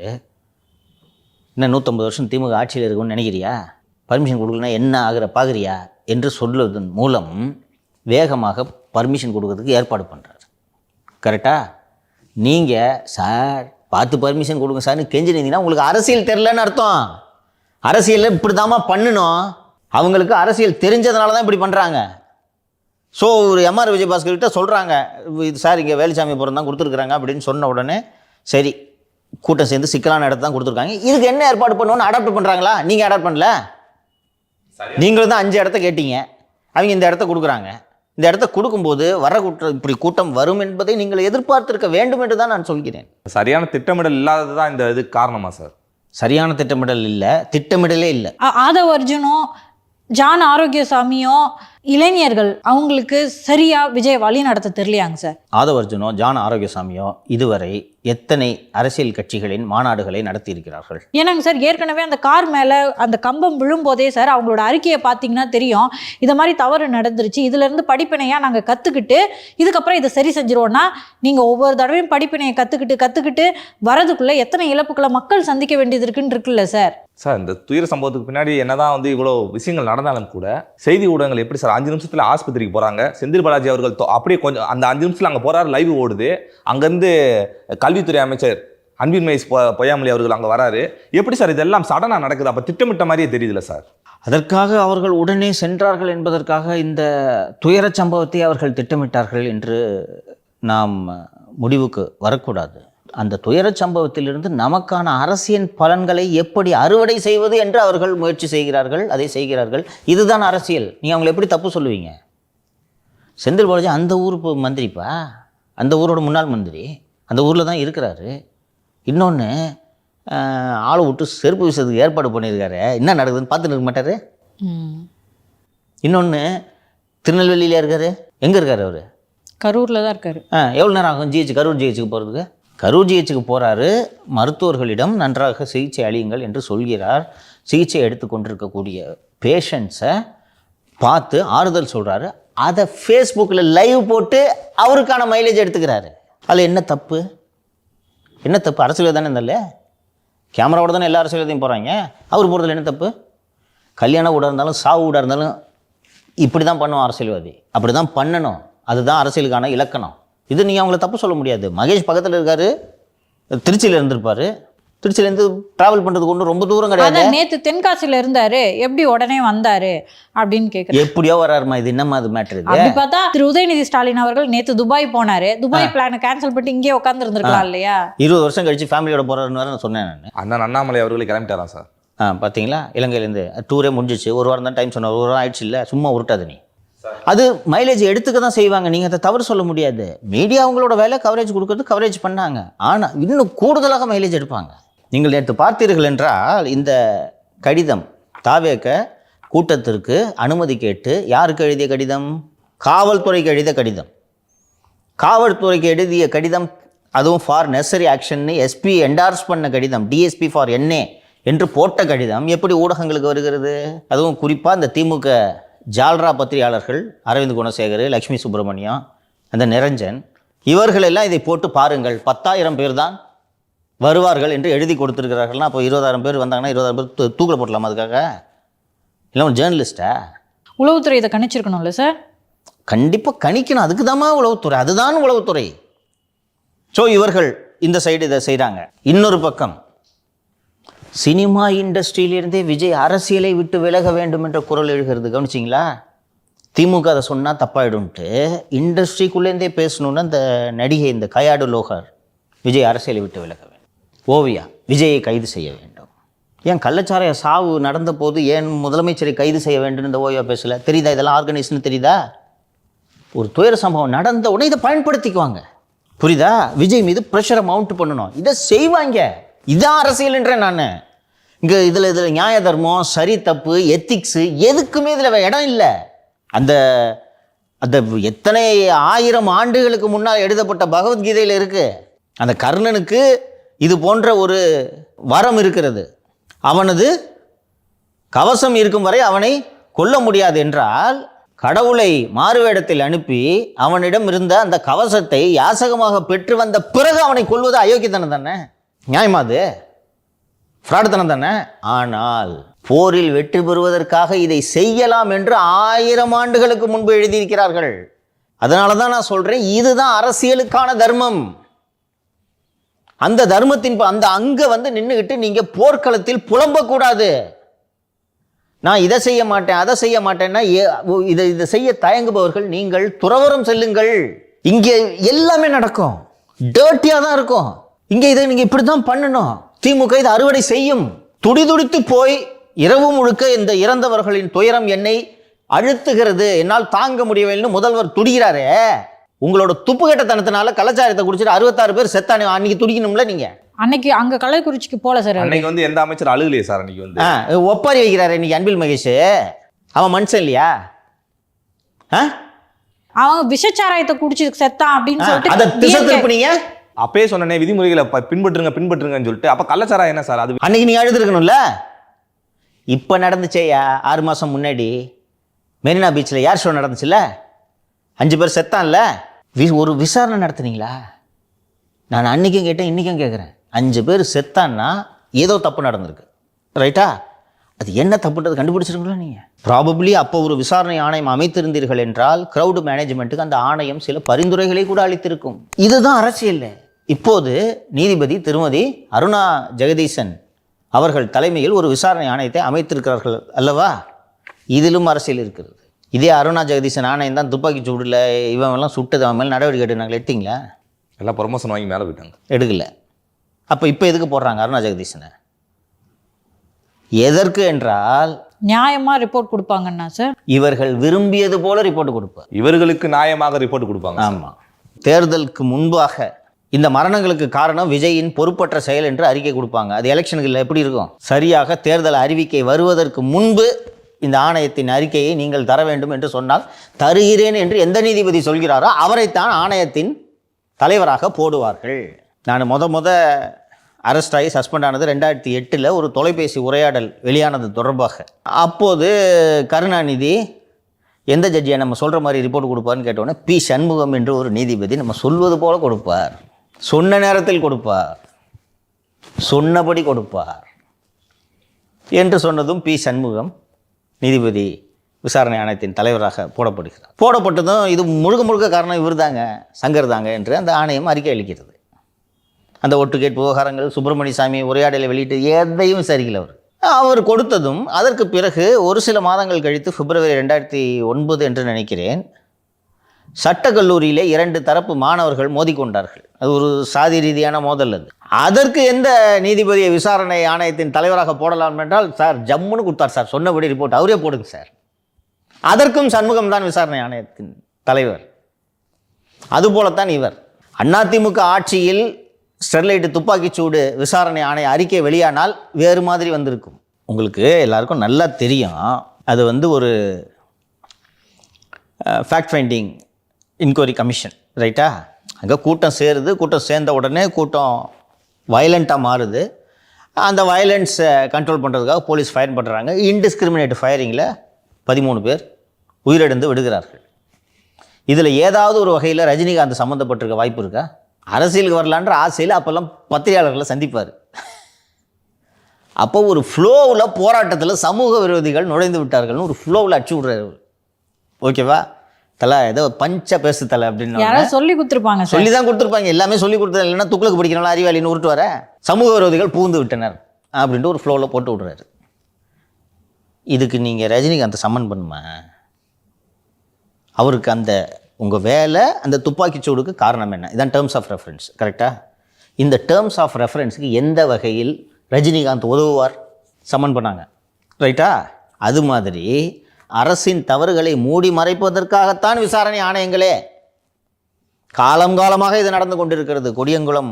இன்னும் 150 வருஷம் திமுக ஆட்சியில் இருக்கும்னு நினைக்கிறியா? பர்மிஷன் கொடுக்கலன்னா என்ன ஆகிற பார்க்குறியா என்று சொல்வதன் மூலம் வேகமாக பர்மிஷன் கொடுக்கறதுக்கு ஏற்பாடு பண்ணுறாரு. கரெக்டாக? நீங்கள் சார் பார்த்து பர்மிஷன் கொடுங்க சார்னு கெஞ்சினீங்கன்னா உங்களுக்கு அரசியல் தெரிலன்னு அர்த்தம். அரசியலில் இப்படி தாம்மா பண்ணணும். அவங்களுக்கு அரசியல் தெரிஞ்சதுனால தான் இப்படி பண்ணுறாங்க. ஸோ ஒரு எம்ஆர் விஜயபாஸ்கர் கிட்ட சொல்கிறாங்க, இது சார் இங்கே வேலுச்சாமி புறம் தான் கொடுத்துருக்குறாங்க அப்படின்னு சொன்ன உடனே சரி கூட்டம் சேர்ந்து சிக்கலான இடத்த தான் கொடுத்துருக்காங்க, இதுக்கு என்ன ஏற்பாடு பண்ணுவோன்னு அடாப்ட் பண்ணுறாங்களா? நீங்கள் அடாப்ட் பண்ணல, நீங்களும் தான் 5 இடத்த கேட்டீங்க, அவங்க இந்த இடத்த கொடுக்குறாங்க. இந்த இடத்த கொடுக்கும்போது வர கூட்டம் இப்படி கூட்டம் வரும் என்பதை நீங்கள் எதிர்பார்த்திருக்க வேண்டும் என்று தான் நான் சொல்கிறேன். சரியான திட்டமிடல் இல்லாதது தான் இந்த இதுக்கு காரணமா சார்? சரியான திட்டமிடல் இல்லை, திட்டமிடலே இல்லை. ஆதவ் அர்ஜுனும் ஜான் ஆரோக்கியசாமியோ இளைஞர்கள் அவங்களுக்கு சரியா விஜய் வழி நடத்த தெரியலையாங்க சார்? ஆதவ் அர்ஜுனோ ஜான் ஆரோக்கியசாமியோ இதுவரை எத்தனை அரசியல் கட்சிகளின் மாநாடுகளை நடத்தி இருக்கிறார்கள்? ஏன்னாங்க சார், ஏற்கனவே அந்த கார் மேலே அந்த கம்பம் விழும்போதே சார் அவங்களோட அறிக்கையை பார்த்தீங்கன்னா தெரியும், இதை மாதிரி தவறு நடந்துருச்சு, இதுலேருந்து படிப்பினையாக நாங்கள் கற்றுக்கிட்டு இதுக்கப்புறம் இதை சரி செஞ்சிருவோன்னா, நீங்கள் ஒவ்வொரு தடவையும் படிப்பினையை கற்றுக்கிட்டு வரதுக்குள்ளே எத்தனை இழப்புக்களை மக்கள் சந்திக்க வேண்டியது இருக்குல்ல சார்? சார் இந்த துயர சம்பவத்துக்கு பின்னாடி என்னதான் இவ்வளோ விஷயங்கள் நடந்தாலும் கூட செய்தி ஊடகங்கள் எப்படி சார் 5 நிமிஷத்தில் ஆஸ்பத்திரிக்கு போகிறாங்க, செந்தில் பாலாஜி அவர்கள் அப்படியே கொஞ்சம் அந்த 5 நிமிஷத்தில் அங்கே போகிறாரு, லைவ் ஓடுது, அங்கேருந்து கல்வித்துறை அமைச்சர் அன்பின் மகேஷ் பொய்யாமொழி அவர்கள் அங்கே வராரு, எப்படி சார் இதெல்லாம் சடனாக நடக்குது? அப்போ திட்டமிட்ட மாதிரியே தெரியுதுல்ல சார்? அதற்காக அவர்கள் உடனே சென்றார்கள் என்பதற்காக இந்த துயரச் சம்பவத்தை அவர்கள் திட்டமிட்டார்கள் என்று நாம் முடிவுக்கு வரக்கூடாது. அந்த துயரச் சம்பவத்திலிருந்து நமக்கான அரசியல் பலன்களை எப்படி அறுவடை செய்வது என்று அவர்கள் முயற்சி செய்கிறார்கள், அதை செய்கிறார்கள். இதுதான் அரசியல். நீங்கள் அவங்களை எப்படி தப்பு சொல்லுவீங்க? செந்தில் பாலாஜி அந்த ஊர் மந்திரிப்பா, அந்த ஊரோட முன்னாள் மந்திரி, அந்த ஊரில் தான் இருக்கிறாரு. இன்னொன்று ஆளை விட்டு செருப்பு வீசத்துக்கு ஏற்பாடு பண்ணியிருக்காரு, என்ன நடக்குதுன்னு பார்த்துட்டு இருக்க மாட்டார். இன்னொன்று திருநெல்வேலியில் இருக்கார், எங்கே இருக்கார் அவர்? கரூரில் தான் இருக்கார். எவ்வளோ நேரம் ஆகும் கரூர் ஜிஹெச்சுக்கு போகிறதுக்கு? கரூர் ஜிஹெச்சுக்கு போகிறாரு, மருத்துவர்களிடம் நன்றாக சிகிச்சை அளியுங்கள் என்று சொல்கிறார். சிகிச்சை எடுத்துக்கொண்டிருக்கக்கூடிய பேஷண்ட்ஸை பார்த்து ஆறுதல் சொல்கிறாரு. அதை ஃபேஸ்புக்கில் லைவ் போட்டு அவருக்கான மைலேஜ் எடுத்துக்கிறாரு. அதில் என்ன தப்பு? என்ன தப்பு? அரசியல் தானே இருந்தாலே, கேமராவோட தானே எல்லா அரசியலையும் போகிறாங்க. அவர் போகிறதுல என்ன தப்பு? கல்யாண வீடாக இருந்தாலும் சாவு வீடாக இருந்தாலும் இப்படி தான் பண்ணுவோம் அரசியல்வாதி, அப்படி தான் பண்ணணும், அதுதான் அரசியலுக்கான இலக்கணம். இது நீங்கள் அவங்கள தப்பு சொல்ல முடியாது. மகேஷ் பக்கத்தில் இருக்காரு, திருச்சியில் இருந்திருப்பார், திருச்சியிலேருந்து ட்ராவல் பண்ணுறதுக்கு ஒன்றும் ரொம்ப தூரம் கிடையாது. நேற்று தென்காசியில் இருந்தார், எப்படி உடனே வந்தார் அப்படின்னு கேட்குறேன். எப்படியோ வராருமா, இது என்னம்மா அது மேட்ரு? அப்படி பார்த்தா திரு உதயநிதி ஸ்டாலின் அவர்கள் நேற்று துபாய் போனார், துபாய் பிளானை கேன்சல் பண்ணிட்டு இங்கே உட்காந்து இருந்திருக்கலாம் இல்லையா? 20 வருஷம் கழிச்சு ஃபேமிலியோட போகிறாருன்னு நான் சொன்னேன் நான். அண்ணன் அண்ணாமலை அவர்களை கிளம்பிட்டாராம் சார். பார்த்தீங்களா, இலங்கையிலேருந்து டூரே முடிஞ்சிச்சு, 1 வாரம் தான் டைம் சொன்னார், 1 வாரம் ஆயிடுச்சு இல்லை, சும்மா உருட்டாது நீ. அது மைலேஜ் எடுத்துக்க தான் செய்வாங்க, நீங்கள் அதை தவறு சொல்ல முடியாது. மீடியா அவங்களோட வேலை கவரேஜ் கொடுக்கறது, கவரேஜ் பண்ணாங்க. ஆனால் இன்னும் கூடுதலாக மைலேஜ் எடுப்பாங்க. நீங்கள் நேற்று பார்த்தீர்கள் என்றால் இந்த கடிதம் தாவேக கூட்டத்திற்கு அனுமதி கேட்டு யாருக்கு எழுதிய கடிதம்? காவல்துறைக்கு எழுதிய கடிதம். காவல்துறைக்கு எழுதிய கடிதம், அதுவும் ஃபார் நெசரி ஆக்ஷன்னு எஸ்பி என்டார்ஸ் பண்ண கடிதம், டிஎஸ்பி ஃபார் என்ஏ என்று போட்ட கடிதம் எப்படி ஊடகங்களுக்கு வருகிறது? அதுவும் குறிப்பாக இந்த திமுக ஜால்ரா பத்திரிகையாளர்கள் அரவிந்த் குணசேகர், லக்ஷ்மி சுப்பிரமணியம், அந்த நிரஞ்சன், இவர்களெல்லாம் இதை போட்டு பாருங்கள், 10,000 பேர் தான் வருவார்கள் என்று எழுதி கொடுத்துருக்கிறார்கள்னா அப்போ 20,000 பேர் வந்தாங்கன்னா 20,000 பேர் தூக்கில் போட்டலாமா? அதுக்காக இல்லை ஒரு ஜேர்னலிஸ்ட்டா? உளவுத்துறை இதை கணிச்சிருக்கணும்ல சார்? கண்டிப்பாக கணிக்கணும், அதுக்கு தாம்மா உளவுத்துறை, அதுதான் உளவுத்துறை. ஸோ இவர்கள் இந்த சைடு இதை செய்கிறாங்க. இன்னொரு பக்கம் சினிமா இண்டஸ்ட்ரியிலிருந்தே விஜய் அரசியலை விட்டு விலக வேண்டும் என்ற குரல் எழுகிறது. கவனிச்சிங்களா? திமுக அதை சொன்னால் தப்பாயிடும்ட்டு இண்டஸ்ட்ரிக்குள்ளேருந்தே பேசணுன்னு அந்த நடிகை இந்த கயாடு லோகர் விஜய் அரசியலை விட்டு விலக வேண்டும், ஓவியா விஜயை கைது செய்ய வேண்டும். ஏன் கள்ளச்சாராய சாவு நடந்த போது ஏன் முதலமைச்சரை கைது செய்ய வேண்டும் இந்த ஓவியா பேசல? தெரியுதா? இதெல்லாம் ஆர்கனைஸ்னு தெரியுதா? ஒரு துயர சம்பவம் நடந்த உடனே இதை பயன்படுத்திக்குவாங்க, புரியுதா? விஜய் மீது ப்ரெஷரை மவுண்ட் பண்ணணும், இதை செய்வாங்க. இதான் அரசியல்ன்றேன் நான். இங்கே இதில் நியாய தர்மம், சரி தப்பு, எத்திக்ஸு எதுக்குமே இதில் இடம் இல்லை. அந்த அந்த எத்தனை 1000 ஆண்டுகளுக்கு முன்னால் எழுதப்பட்ட பகவத்கீதையில் இருக்குது. அந்த கர்ணனுக்கு இது போன்ற ஒரு வரம் இருக்கிறது, அவனது கவசம் இருக்கும் வரை அவனை கொல்ல முடியாது என்றால் கடவுளை மாறுவேடத்தில் அனுப்பி அவனிடம் இருந்த அந்த கவசத்தை யாசகமாக பெற்று வந்த பிறகு அவனை கொல்வது அயோக்கியத்தனம் தானே? நியாயமா அது? ஃப்ராடுத்தனம் தானே. ஆனால் போரில் வெற்றி பெறுவதற்காக இதை செய்யலாம் என்று 1000 ஆண்டுகளுக்கு முன்பு எழுதியிருக்கிறார்கள். அதனால தான் நான் சொல்றேன், இதுதான் அரசியலுக்கான தர்மம். அந்த தர்மத்தின் அந்த அங்க நின்றுகிட்டு நீங்க போர்க்களத்தில் புலம்பக்கூடாது. நான் இதை செய்ய மாட்டேன் அதை செய்ய மாட்டேன்னா இதை செய்ய தயங்குபவர்கள் நீங்கள் துறவறம் செல்லுங்கள். இங்கே எல்லாமே நடக்கும், டர்ட்டியா தான் இருக்கும். இங்கே இதை நீங்க இப்படித்தான் பண்ணணும். திமுக இதை அறுவடை செய்யும். துடிதுடித்து போய் இரவு முழுக்க இந்த இறந்தவர்களின் துயரம் என்னை அழுத்துகிறது, என்னால் தாங்க முடியவில்லைன்னு முதல்வர் துடிக்கிறாரே. உங்களோட துப்புக்கட்டத்தனத்தினால கலாச்சாரத்தை குடிச்சிட்டு 66 பேர் செத்தானே, அன்னைக்கு துடிக்கணும்ல நீங்க. அன்னைக்கு அங்க கள்ளக்குறிச்சிக்கு போல சார். அன்னைக்கு எந்த அமைச்சர் அழுகலையே சார். அன்னைக்கு ஒப்பாரி வைக்கிறாரு இன்னைக்கு அன்பில் மகேஷ். அவன் மனுஷன் இல்லையா? அவன் விஷச்சாராயத்தை குடிச்சு செத்தான் அப்படின்னு அதை திசை சொல்லிட்டு திருப்பினீங்க. அப்பயே சொன்னனே விதிமுறைகளை பின்பற்றுங்கன்னு சொல்லிட்டு. அப்ப கள்ளச்சாராயம் என்ன சார்? அது அன்னைக்கு நீ எழுதிருக்கணும்ல. இப்ப நடந்துச்சேயா 6 மாசம் முன்னாடி மெரினா பீச்சில் ஏர் ஷோ நடந்துச்சுல்ல, 5 பேர் செத்தான்ல, ஒரு விசாரணை நடத்துனீங்களா? நான் அன்னைக்கும் கேட்டேன் இன்னைக்கும் கேட்குறேன். 5 பேர் செத்தான்னா ஏதோ தப்பு நடந்திருக்கு, ரைட்டா? அது என்ன தப்புன்றது கண்டுபிடிச்சிருங்களா நீங்கள்? ப்ராபப்ளி அப்போ ஒரு விசாரணை ஆணையம் அமைத்திருந்தீர்கள் என்றால் க்ரௌடு மேனேஜ்மெண்ட்டுக்கு அந்த ஆணையம் சில பரிந்துரைகளை கூட அளித்திருக்கும். இதுதான் அரசியல். இப்போது நீதிபதி திருமதி அருணா ஜெகதீசன் அவர்கள் தலைமையில் ஒரு விசாரணை ஆணையத்தை அமைத்திருக்கிறார்கள் அல்லவா? இதிலும் அரசியல் இருக்கிறது. இதே அருணா ஜெகதீசன் ஆணையம் தான் துப்பாக்கி சூடில் இவங்கெல்லாம் சுட்டது, அவன் மேலே நடவடிக்கை எடுத்தாங்க. எடுத்தீங்களா? எல்லாம் ப்ரொமோஷன் வாங்கி மேலே போயிட்டாங்க. எடுக்கல. அப்போ இப்போ எதுக்கு போடுறாங்க அருணா ஜெகதீசனை? எதற்கு என்றால் நியாயமா ரிப்போர்ட் கொடுப்பாங்கன்னா சார், இவர்கள் விரும்பியது போல ரிப்போர்ட் கொடுப்பார். இவர்களுக்கு நியாயமாக ரிப்போர்ட் கொடுப்பாங்க. ஆமாம். தேர்தலுக்கு முன்பாக இந்த மரணங்களுக்கு காரணம் விஜயின் பொறுப்பற்ற செயல் என்று அறிக்கை கொடுப்பாங்க. அது எலெக்ஷனுக்கு எப்படி இருக்கும்? சரியாக தேர்தல் அறிவிக்கை வருவதற்கு முன்பு இந்த ஆணையத்தின் அறிக்கையை நீங்கள் தர வேண்டும் என்று சொன்னால் தருகிறேன் என்று எந்த நீதிபதி சொல்கிறாரோ அவரைத்தான் ஆணையத்தின் தலைவராக போடுவார்கள். நான் முத அரெஸ்ட் ஆகி சஸ்பெண்ட் ஆனது 2008 ஒரு தொலைபேசி உரையாடல் வெளியானது தொடர்பாக. அப்போது கருணாநிதி எந்த ஜட்ஜியை நம்ம சொல்கிற மாதிரி ரிப்போர்ட் கொடுப்பார்னு கேட்டோன்னே பி சண்முகம் என்று ஒரு நீதிபதி நம்ம சொல்வது போல கொடுப்பார், சொன்ன நேரத்தில் கொடுப்பார், சொன்னபடி கொடுப்பார் என்று சொன்னதும் பி சண்முகம் நீதிபதி விசாரணை ஆணையத்தின் தலைவராக போடப்படுகிறார். போடப்பட்டதும் இது முழுக்க காரணம் இவர் தாங்க, சங்கர் தாங்க என்று அந்த ஆணையம் அறிக்கை அளிக்கிறது. அந்த ஒட்டுக்கேட்பு விவகாரங்கள், சுப்பிரமணிய சாமி உரையாடலை வெளியிட்டு எதையும் விசாரிக்கல அவர் கொடுத்ததும். அதற்கு பிறகு ஒரு சில மாதங்கள் கழித்து பிப்ரவரி 2009 என்று நினைக்கிறேன், சட்டக்கல்லூரியிலே 2 தரப்பு மாணவர்கள் மோதிக்கொண்டார்கள். அது ஒரு சாதி ரீதியான மோதல். அதற்கு எந்த நீதிபதியை விசாரணை ஆணையத்தின் தலைவராக போடலாம் என்றால் சார் ஜம்முன்னு கொடுத்தார் சார், சொன்னபடி ரிப்போர்ட் அவரே போடுங்க சார். அதற்கும் சண்முகம் தான் விசாரணை ஆணையத்தின் தலைவர். அதுபோலத்தான் இவர். அதிமுக ஆட்சியில் ஸ்டெர்லைட் துப்பாக்கிச்சூடு விசாரணை ஆணைய அறிக்கை வெளியானால் வேறு மாதிரி வந்திருக்கும். உங்களுக்கு எல்லாருக்கும் நல்லா தெரியும். அது ஒரு ஃபேக்ட் ஃபைண்டிங் இன்கொயரி கமிஷன், ரைட்டா? அங்கே கூட்டம் சேருது, கூட்டம் சேர்ந்த உடனே கூட்டம் வயலண்ட்டாக மாறுது. அந்த வயலன்ஸை கண்ட்ரோல் பண்ணுறதுக்காக போலீஸ் ஃபயர் பண்ணுறாங்க. இன்டிஸ்கிரிமினேட் ஃபயரிங்கில் 13 பேர் உயிரிழந்து விடுகிறார்கள். இதில் ஏதாவது ஒரு வகையில் ரஜினிகாந்த் சம்மந்தப்பட்டிருக்க வாய்ப்பு இருக்கா? அரசியலுக்கு வரலான்ற ஆசையில் அப்போல்லாம் பத்திரிகையாளர்களை சந்திப்பார். அப்போ ஒரு ஃப்ளோவில் போராட்டத்தில் சமூக விரோதிகள் நுழைந்து விட்டார்கள்னு ஒரு ஃப்ளோவில் அடிச்சு விட்றாரு. ஓகேவா? தலை ஏதோ பஞ்ச பேசு தலை அப்படின்னு சொல்லி கொடுத்துருப்பாங்க, சொல்லி தான் கொடுத்துருப்பாங்க. எல்லாமே சொல்லி கொடுத்தது இல்லைன்னா துக்ளக்கு படிக்கிறனால அறிவாளின்னு உருட்டு வர சமூக விரோதிகள் புகுந்து விட்டனர் அப்படின்ட்டு ஒரு ஃப்ளோவில் போட்டு விட்றாரு. இதுக்கு நீங்கள் ரஜினிகாந்த் சம்மன் பண்ணுமா? அவருக்கு அந்த உங்கள் வேலை அந்த துப்பாக்கிச்சூடுக்கு காரணம் என்ன? இதான் டேர்ம்ஸ் ஆஃப் ரெஃபரன்ஸ், கரெக்டாக? இந்த டேர்ம்ஸ் ஆஃப் ரெஃபரன்ஸுக்கு எந்த வகையில் ரஜினிகாந்த் உதவுவார்? சம்மன் பண்ணாங்க, ரைட்டா? அது மாதிரி அரசின் தவறுகளை மூடி மறைப்பதற்காகத்தான் விசாரணை ஆணையங்களே. காலமாக இது நடந்து கொண்டிருக்கிறது. கொடியங்குளம்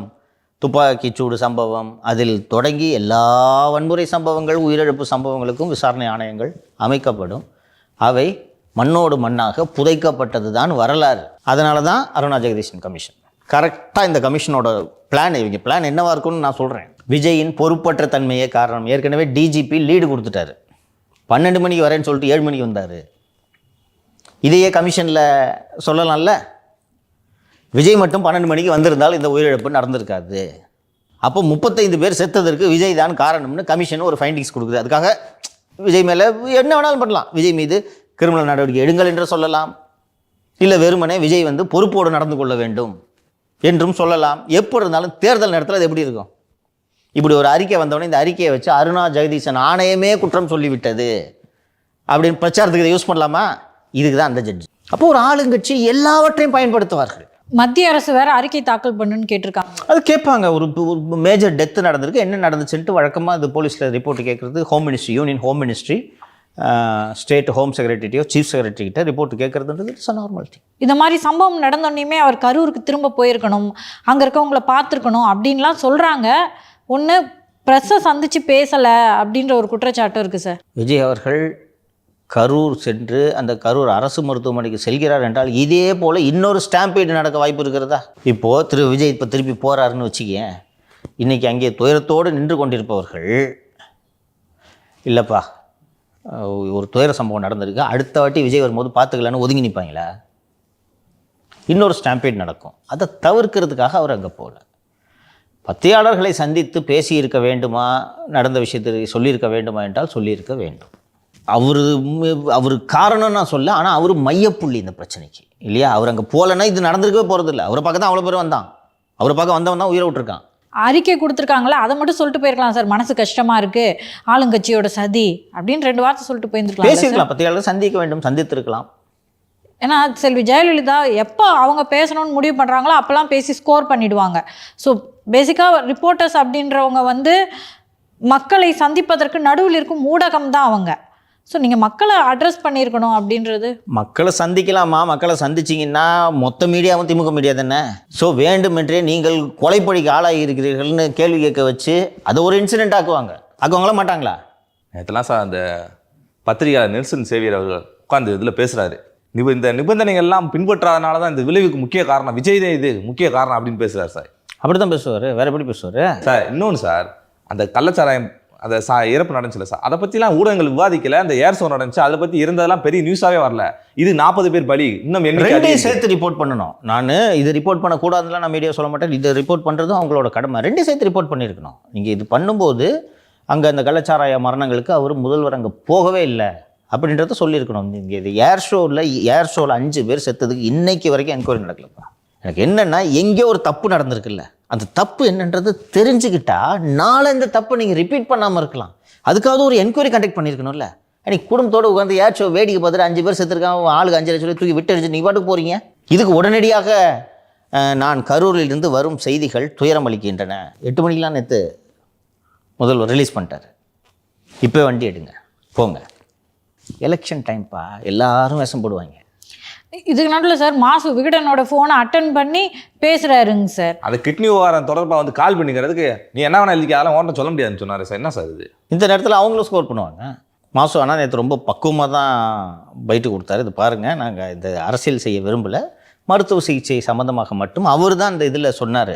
துப்பாக்கிச்சூடு சம்பவம் அதில் தொடங்கி எல்லா வன்முறை சம்பவங்கள், உயிரிழப்பு சம்பவங்களுக்கும் விசாரணை ஆணையங்கள் அமைக்கப்படும். அவை மண்ணோடு மண்ணாக புதைக்கப்பட்டது தான் வரலாறு. அதனால தான் அருணா ஜெகதீசன் கமிஷன். கரெக்டாக இந்த கமிஷனோட இவங்க பிளான் என்னவாக இருக்குன்னு நான் சொல்கிறேன். விஜயின் பொறுப்பற்ற தன்மையே காரணம். ஏற்கனவே டிஜிபி லீடு கொடுத்துட்டாரு. 12 மணிக்கு வரேன்னு சொல்லிட்டு 7 மணிக்கு வந்தார். இதையே கமிஷனில் சொல்லலாம்ல. விஜய் மட்டும் 12 மணிக்கு வந்திருந்தால் இந்த உயிரிழப்பு நடந்திருக்காது. அப்போ 35 பேர் செத்ததற்கு விஜய் தான் காரணம்னு கமிஷன் ஒரு ஃபைண்டிங்ஸ் கொடுக்குது. அதுக்காக விஜய் மேலே என்ன வேணாலும் பண்ணலாம். விஜய் மீது கிரிமினல் நடவடிக்கை எடுங்கள் என்று சொல்லலாம், இல்லை வெறுமனே விஜய் வந்து பொறுப்போடு நடந்து கொள்ள வேண்டும் என்றும் சொல்லலாம். எப்படி இருந்தாலும் தேர்தல் நேரத்தில் அது எப்படி இருக்கும்? இப்படி ஒரு அறிக்கை வந்தவொடனே இந்த அறிக்கையை வச்சு அருணா ஜெகதீசன் ஆணையமே குற்றம் சொல்லிவிட்டது அப்படின்னு பிரச்சாரத்துக்கு இதை யூஸ் பண்ணலாமா? இதுக்கு தான் அந்த ஜட்ஜ். அப்போ ஒரு ஆளுங்கட்சி எல்லாவற்றையும் பயன்படுத்துவார்கள். மத்திய அரசு வேற அறிக்கை தாக்கல் பண்ணுன்னு கேட்டிருக்காங்க. அது கேட்பாங்க. ஒரு மேஜர் டெத்து நடந்திருக்கு, என்ன நடந்துச்சுன்ட்டு வழக்கமாக அது போலீஸில் ரிப்போர்ட் கேட்குறது home ministry, union home ministry, state home செக்ரட்டரியோ சீஃப் செக்ரட்டரி கிட்ட ரிப்போர்ட் கேட்குறதுன்றது இட்ஸ் நார்மல் திங். இந்த மாதிரி சம்பவம் நடந்தோடனே அவர் கரூருக்கு திரும்ப போயிருக்கணும், அங்கே இருக்கவங்கள பார்த்துருக்கணும் அப்படின்லாம் சொல்கிறாங்க. ஒன்று ப்ரெஸ்ஸை சந்தித்து பேசலை அப்படின்ற ஒரு குற்றச்சாட்டும் இருக்குது சார். விஜய் அவர்கள் கரூர் சென்று அந்த கரூர் அரசு மருத்துவமனைக்கு செல்கிறார் என்றால் இதே போல் இன்னொரு ஸ்டாம்பீடு நடக்க வாய்ப்பு இருக்கிறதா? இப்போது விஜய் இப்போ திருப்பி போகிறாருன்னு வச்சுக்கேன், இன்றைக்கி அங்கே துயரத்தோடு நின்று கொண்டிருப்பவர்கள் இல்லைப்பா ஒரு துயர சம்பவம் நடந்திருக்கு, அடுத்த வாட்டி விஜய் வரும்போது பார்த்துக்கலான்னு ஒதுங்கி நிற்பாங்களா? இன்னொரு ஸ்டாம்பீட் நடக்கும். அதை தவிர்க்கிறதுக்காக அவர் அங்கே போகல. பத்திரிகையாளர்களை சந்தித்து பேசியிருக்க வேண்டுமா, நடந்த விஷயத்தை சொல்லியிருக்க வேண்டுமா என்றால் சொல்லியிருக்க வேண்டும். அவர் காரணம் நான் சொல்ல, ஆனால் அவர் மையப்புள்ளி இந்த பிரச்சனைக்கு இல்லையா? அவர் அங்கே போகலன்னா இது நடந்திருக்கவே போகிறது இல்லை. அவரை பார்க்க தான் அவ்வளோ பேர் வந்தான், அவரை பார்க்க வந்தவன் தான் உயிரை விட்டுருக்கான். அறிக்கை கொடுத்துருக்காங்களே அதை மட்டும் சொல்லிட்டு போயிருக்கலாம் சார். மனசு கஷ்டமாக இருக்குது, ஆளுங்கட்சியோட சதி அப்படின்னு 2 வார்த்தை சொல்லிட்டு போயிருந்துருக்கலாம். பேசியிருக்கலாம், பத்திரிகையாளர் சந்திக்க வேண்டும், சந்தித்திருக்கலாம். ஏன்னா செல்வி ஜெயலலிதா எப்போ அவங்க பேசணும்னு முடிவு பண்ணுறாங்களோ அப்போல்லாம் பேசி ஸ்கோர் பண்ணிவிடுவாங்க. ஸோ பேசிக்காக ரிப்போர்ட்டர்ஸ் அப்படின்றவங்க வந்து மக்களை சந்திப்பதற்கு நடுவில் இருக்கும் ஊடகம் தான் அவங்க. ஸோ நீங்கள் மக்களை அட்ரஸ் பண்ணியிருக்கணும் அப்படின்றது. மக்களை சந்திக்கலாமா? மக்களை சந்திச்சிங்கன்னா மொத்த மீடியாவும் திமுக மீடியா தானே. ஸோ வேண்டுமென்றே நீங்கள் கொலைப்பழிக்கு ஆளாகி இருக்கிறீர்கள்னு கேள்வி கேட்க வச்சு அதை ஒரு இன்சிடென்ட் ஆக்குவாங்களா மாட்டாங்களா? நேற்றுலாம் சார் அந்த பத்திரிகையாளர் நெல்சன் சேவியர் அவர்கள் உட்காந்து இதில் பேசுகிறாரு, இந்த நிபந்தனைகள்லாம் பின்பற்றாதனால தான் இந்த விளைவுக்கு முக்கிய காரணம் விஜய் தான், இது முக்கிய காரணம் அப்படின்னு பேசுகிறார் சார். அப்படி தான் பேசுவார், வேற எப்படி பேசுவார் சார்? இன்னொன்று சார், அந்த கள்ளச்சாராயம் அந்த இறப்பு நடந்துச்சுல சார், அதை பற்றிலாம் ஊடகங்கள் விவாதிக்கல. அந்த ஏர் ஷோ நடந்துச்சு, அதை பற்றி இருந்ததெல்லாம் பெரிய நியூஸாகவே வரல. இது 40 பேர் பலி, இன்னும் ரெண்டையும் சேர்த்து ரிப்போர்ட் பண்ணணும். நான் இது ரிப்போர்ட் பண்ணக்கூடாதுலாம் நான் மீடியா சொல்ல மாட்டேன். இதை ரிப்போர்ட் பண்ணுறதும் அவங்களோட கடமை. ரெண்டையும் சேர்த்து ரிப்போர்ட் பண்ணியிருக்கணும். நீங்கள் இது பண்ணும்போது அங்கே அந்த கள்ளச்சாராய மரணங்களுக்கு அவர் முதல்வர் அங்கே போகவே இல்லை அப்படின்றத சொல்லியிருக்கணும். நீங்கள் இது ஏர் ஷோவில் 5 பேர் செத்ததுக்கு இன்னைக்கு வரைக்கும் என்கொயரி நடக்கலப்பா. எனக்கு என்னென்னா எங்கேயோ ஒரு தப்பு நடந்திருக்குல்ல, அந்த தப்பு என்னன்றது தெரிஞ்சுக்கிட்டா நாளை இந்த தப்பை நீங்கள் ரிப்பீட் பண்ணாமல் இருக்கலாம். அதுக்காவது ஒரு என்கொயரி கண்டக்ட் பண்ணியிருக்கணும்ல. அன்றைக்கி குடும்பத்தோடு உட்காந்து ஏர் ஷோ வேடிக்கை பார்த்துட்டு 5 பேர் செத்துருக்காங்க, ஆளுக்கு 5 லட்சம் சொல்லி தூக்கி விட்டு நீ பாட்டுக்கு போகிறீங்க. இதுக்கு உடனடியாக நான் கரூரிலிருந்து வரும் செய்திகள் துயரம் அளிக்கின்றன. 8 மணிக்கெலாம் நேற்று முதல்வர் ரிலீஸ் பண்ணிட்டார். இப்போ வண்டி எடுங்க போங்க, எலெக்ஷன் டைம்ப்பா, எல்லாரும் வேஷம் போடுவாங்க. இதுக்கு நடுவில் சார் மாசு விகடனோட ஃபோனை அட்டன் பண்ணி பேசுகிறாருங்க சார். அது கிட்னி விவகாரம் தொடர்பாக வந்து கால் பண்ணிக்கிறதுக்கு நீ என்ன வேணா எழுதிக்க, அதெல்லாம் ஓட்ட சொல்ல முடியாதுன்னு சொன்னார் சார். என்ன சார் இது? இந்த நேரத்தில் அவங்களும் ஸ்கோர் பண்ணுவாங்க. மாசு ஆனால் நேற்று ரொம்ப பக்குவமாக தான் பைட்டு கொடுத்தாரு. இது பாருங்கள், நாங்கள் இந்த அரசியல் செய்ய விரும்பலை, மருத்துவ சிகிச்சை சம்மந்தமாக மட்டும் அவர் தான் இந்த இதில் சொன்னார்.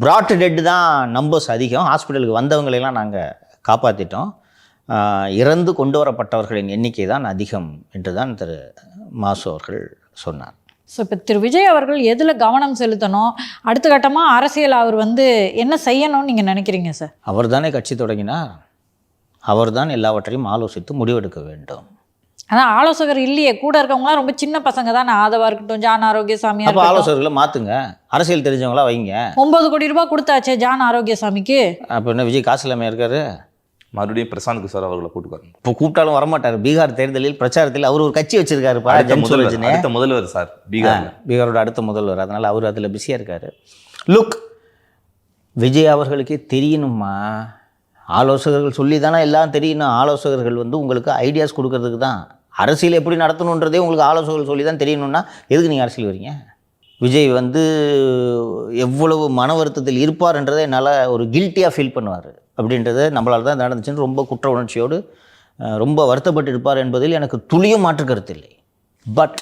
பிராட் டெட் தான் நம்பர்ஸ் அதிகம், ஹாஸ்பிட்டலுக்கு வந்தவங்களெல்லாம் நாங்கள் காப்பாற்றிட்டோம், இறந்து கொண்டு வரப்பட்டவர்களின் எண்ணிக்கை தான் அதிகம் என்று தான் திரு மாசு அவர்கள் சொன்னார். ஸோ இப்போ திரு விஜய் அவர்கள் எதில் கவனம் செலுத்தணும், அடுத்த கட்டமாக அரசியல் அவர் வந்து என்ன செய்யணும்னு நீங்கள் நினைக்கிறீங்க சார்? அவர் தானே கட்சி தொடங்கினார், அவர் தான் எல்லாவற்றையும் ஆலோசித்து முடிவெடுக்க வேண்டும். அதான் ஆலோசகர் இல்லையே, கூட இருக்கவங்களாம் ரொம்ப சின்ன பசங்க தான். ஆதவா இருக்கட்டும், ஜான் ஆரோக்கியசாமி, அப்போ ஆலோசகர்களை மாற்றுங்க, அரசியல் தெரிஞ்சவங்களா வைங்க. 9 கோடி ரூபாய் கொடுத்தாச்சே ஜான் ஆரோக்கியசாமிக்கு. அப்போ என்ன விஜய் காசு இல்லாமல் இருக்காரு? மறுபடியும் பிரசாந்த் கிஷோர் அவர்களை கூட்டுக்காரு. இப்போ கூப்பிட்டாலும் வரமாட்டார். பீகார் தேர்தலில் பிரச்சாரத்தில் அவர் ஒரு கட்சி வச்சிருக்காரு, அடுத்த முதல்வர் சார், பீகாரோட அடுத்த முதல்வர். அதனால் அவர் அதில் பிஸியாக இருக்கார். லுக், விஜய் அவர்களுக்கே தெரியணுமா, ஆலோசகர்கள் சொல்லி தானே எல்லாம் தெரியணும். ஆலோசகர்கள் வந்து உங்களுக்கு ஐடியாஸ் கொடுக்கறதுக்கு தான். அரசியல் எப்படி நடத்தணுன்றதே உங்களுக்கு ஆலோசகர்கள் சொல்லி தான் தெரியணும்னா எதுக்கு நீங்கள் அரசியல் வரீங்க? விஜய் வந்து எவ்வளவு மன வருத்தத்தில் இருப்பார்ன்றதை என்னால் ஒரு கில்ட்டியாக ஃபீல் பண்ணுவார் அப்படின்றத நம்மளால் தான் நடந்துச்சுன்னு ரொம்ப குற்ற உணர்ச்சியோடு ரொம்ப வருத்தப்பட்டு இருப்பார் என்பதில் எனக்கு துளியும் மாற்று கருத்து இல்லை. பட்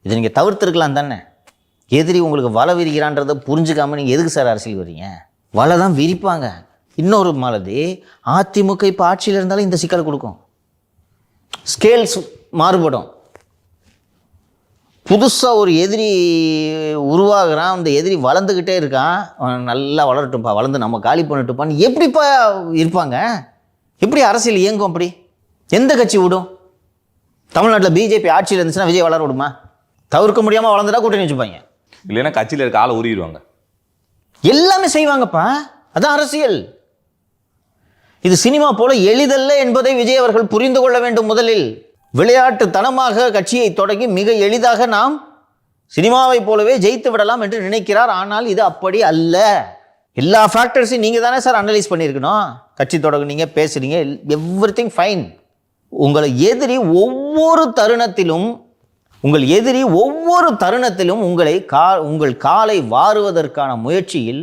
இதை நீங்கள் தவிர்த்துருக்கலாம் தானே. எதிரி உங்களுக்கு வலை விரிக்கிறான்றதை புரிஞ்சுக்காமல் நீங்கள் எதுக்கு சார் அரசியல் வரீங்க? வலை தான் விரிப்பாங்க. இன்னொரு மாதிரி அதிமுக இப்போ ஆட்சியில் இருந்தாலும் இந்த சிக்கல் கொடுக்கும். ஸ்கேல்ஸ் மாறுபடும். புதுசாக ஒரு எதிரி உருவாகிறான், அந்த எதிரி வளர்ந்துக்கிட்டே இருக்கான், அவன் நல்லா வளரட்டும்ப்பா, வளர்ந்து நம்ம காலி பண்ணிட்டுப்பான்னு எப்படிப்பா இருப்பாங்க? எப்படி அரசியல் இயங்கும்? அப்படி எந்த கட்சி விடும்? தமிழ்நாட்டில் பிஜேபி ஆட்சியில் இருந்துச்சுன்னா விஜய் வளர விடுமா? தவிர்க்க முடியாமல் வளர்ந்துட்டா கூட்டணி வச்சுப்பாங்க. இல்லைன்னா கட்சியில் இருக்க ஆளை உருவிடுவாங்க. எல்லாமே செய்வாங்கப்பா, அதான் அரசியல். இது சினிமா போல எளிதல்ல என்பதை விஜய் அவர்கள் புரிந்து கொள்ள வேண்டும். முதலில் விளையாட்டுத்தனமாக கட்சியை தொடங்கி மிக எளிதாக நாம் சினிமாவை போலவே ஜெயித்து விடலாம் என்று நினைக்கிறார். ஆனால் இது அப்படி அல்ல. எல்லா ஃபேக்டர்ஸையும் நீங்கள் தானே சார் அனலைஸ் பண்ணியிருக்கணும். கட்சி தொடங்குனீங்க, பேசுறீங்க, எவ்ரிதிங் ஃபைன். உங்கள் எதிரி ஒவ்வொரு தருணத்திலும் உங்கள் காலை வாருவதற்கான முயற்சியில்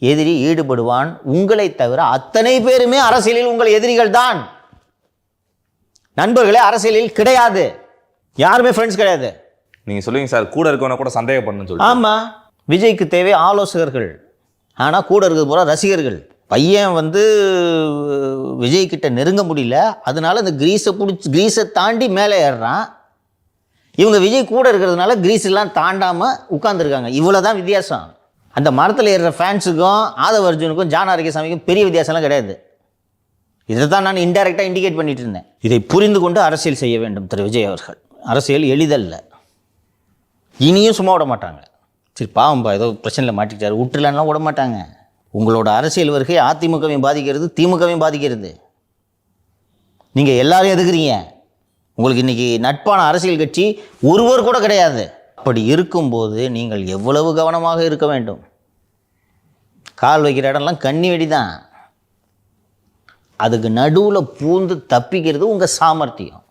எதிரி ஈடுபடுவான். உங்களை தவிர அத்தனை பேருமே அரசியலில் உங்கள் எதிரிகள் தான். நண்பர்களே அரசியலில் கிடையாது, யாருமே ஃப்ரெண்ட்ஸ் கிடையாது. நீங்கள் சொல்லுவீங்க சார், கூட இருக்கவன கூட சந்தேகப்படணும்னு சொல்லி. ஆமாம், விஜய்க்கு தேவை ஆலோசகர்கள், ஆனால் கூட இருக்கிறது போல ரசிகர்கள். பையன் விஜய் கிட்ட நெருங்க முடியல, அதனால இந்த கிரீஸை தாண்டி மேலே ஏறுறான். இவங்க விஜய் கூட இருக்கிறதுனால கிரீஸ் எல்லாம் தாண்டாமல் உட்காந்துருக்காங்க. இவ்வளோ தான் வித்தியாசம். அந்த மரத்தில் ஏறுற ஃபேன்ஸுக்கும் ஆதவ அர்ஜுனுக்கும் ஜான் ஆரோக்கியசாமிக்கும் பெரிய வித்தியாசம்லாம் கிடையாது. இதை தான் நான் இன்டைரக்டாக இண்டிகேட் பண்ணிட்டு இருந்தேன். இதை புரிந்து கொண்டு அரசியல் செய்ய வேண்டும் திரு விஜய் அவர்கள். அரசியல் எளிதல்ல, இனியும் சும்மா விட மாட்டாங்க. சரி பாவம்பா ஏதோ பிரச்சனையில் மாட்டிக்கிட்டாரு விட்டுலான்லாம் விட மாட்டாங்க. உங்களோட அரசியல் வருகை அதிமுகவையும் பாதிக்கிறது, திமுகவையும் பாதிக்கிறது. நீங்கள் எல்லாரும் எதுக்குறீங்க? உங்களுக்கு இன்றைக்கி நட்பான அரசியல் கட்சி ஒருவர் கூட கிடையாது. அப்படி இருக்கும்போது நீங்கள் எவ்வளவு கவனமாக இருக்க வேண்டும். கால் வைக்கிற இடம்லாம் கண்ணி வெடி தான். அதுக்கு நடுவில் பூந்து தப்பிக்கிறது உங்கள் சாமர்த்தியம்.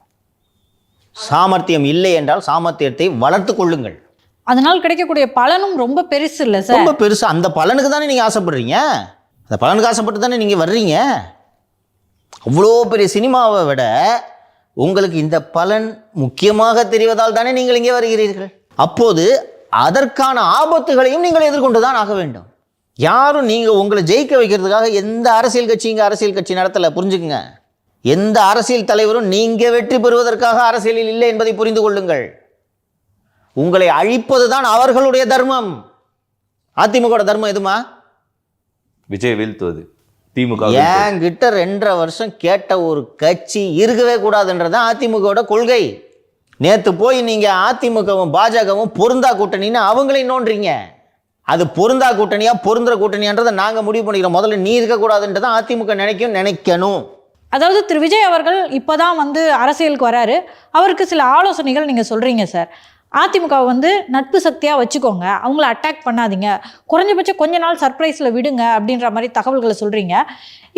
சாமர்த்தியம் இல்லை என்றால் சாமர்த்தியத்தை வளர்த்து கொள்ளுங்கள். அதனால் கிடைக்கக்கூடிய பலனும் ரொம்ப பெருசு இல்லை சார்? ரொம்ப பெருசு. அந்த பலனுக்கு தானே நீங்கள் ஆசைப்படுறீங்க, அந்த பலனுக்கு ஆசைப்பட்டு தானே நீங்கள் வர்றீங்க. அவ்வளோ பெரிய சினிமாவை விட உங்களுக்கு இந்த பலன் முக்கியமாக தெரிவதால் தானே நீங்கள் இங்கே வருகிறீர்கள். அப்போது அதற்கான ஆபத்துகளையும் நீங்கள் எதிர்கொண்டு தான் ஆக வேண்டும். யாரும் நீங்கள் உங்களை ஜெயிக்க வைக்கிறதுக்காக எந்த அரசியல் கட்சி இங்கே அரசியல் கட்சி நடத்தலை, புரிஞ்சுக்குங்க. எந்த அரசியல் தலைவரும் நீங்கள் வெற்றி பெறுவதற்காக அரசியலில் இல்லை என்பதை புரிந்து கொள்ளுங்கள். உங்களை அழிப்பது தான் அவர்களுடைய தர்மம். அதிமுக தர்மம் எதுமா? விஜய் வீழ்த்துவது. திமுக என்கிட்ட 2.5 வருஷம் கேட்ட ஒரு கட்சி இருக்கவே கூடாதுன்றதான் அதிமுகவோட கொள்கை. நேற்று போய் நீங்கள் அதிமுகவும் பாஜகவும் பொருந்தா கூட்டணின்னு அவங்களையும் நோன்றீங்க. அது பொருந்தா கூட்டணியா பொருந்துற கூட்டணியான்றதை நாங்கள் முடிவு பண்ணிக்கிறோம். முதல்ல நீ இருக்கக்கூடாதுன்றதான் அதிமுக நினைக்கணும். அதாவது திரு விஜய் அவர்கள் இப்போதான் அரசியலுக்கு வராரு, அவருக்கு சில ஆலோசனைகள் நீங்கள் சொல்கிறீங்க சார். அதிமுகவை நட்பு சக்தியாக வச்சுக்கோங்க, அவங்கள அட்டாக் பண்ணாதீங்க, குறைஞ்சபட்சம் கொஞ்ச நாள் சர்ப்ரைஸில் விடுங்க அப்படின்ற மாதிரி தகவல்களை சொல்கிறீங்க.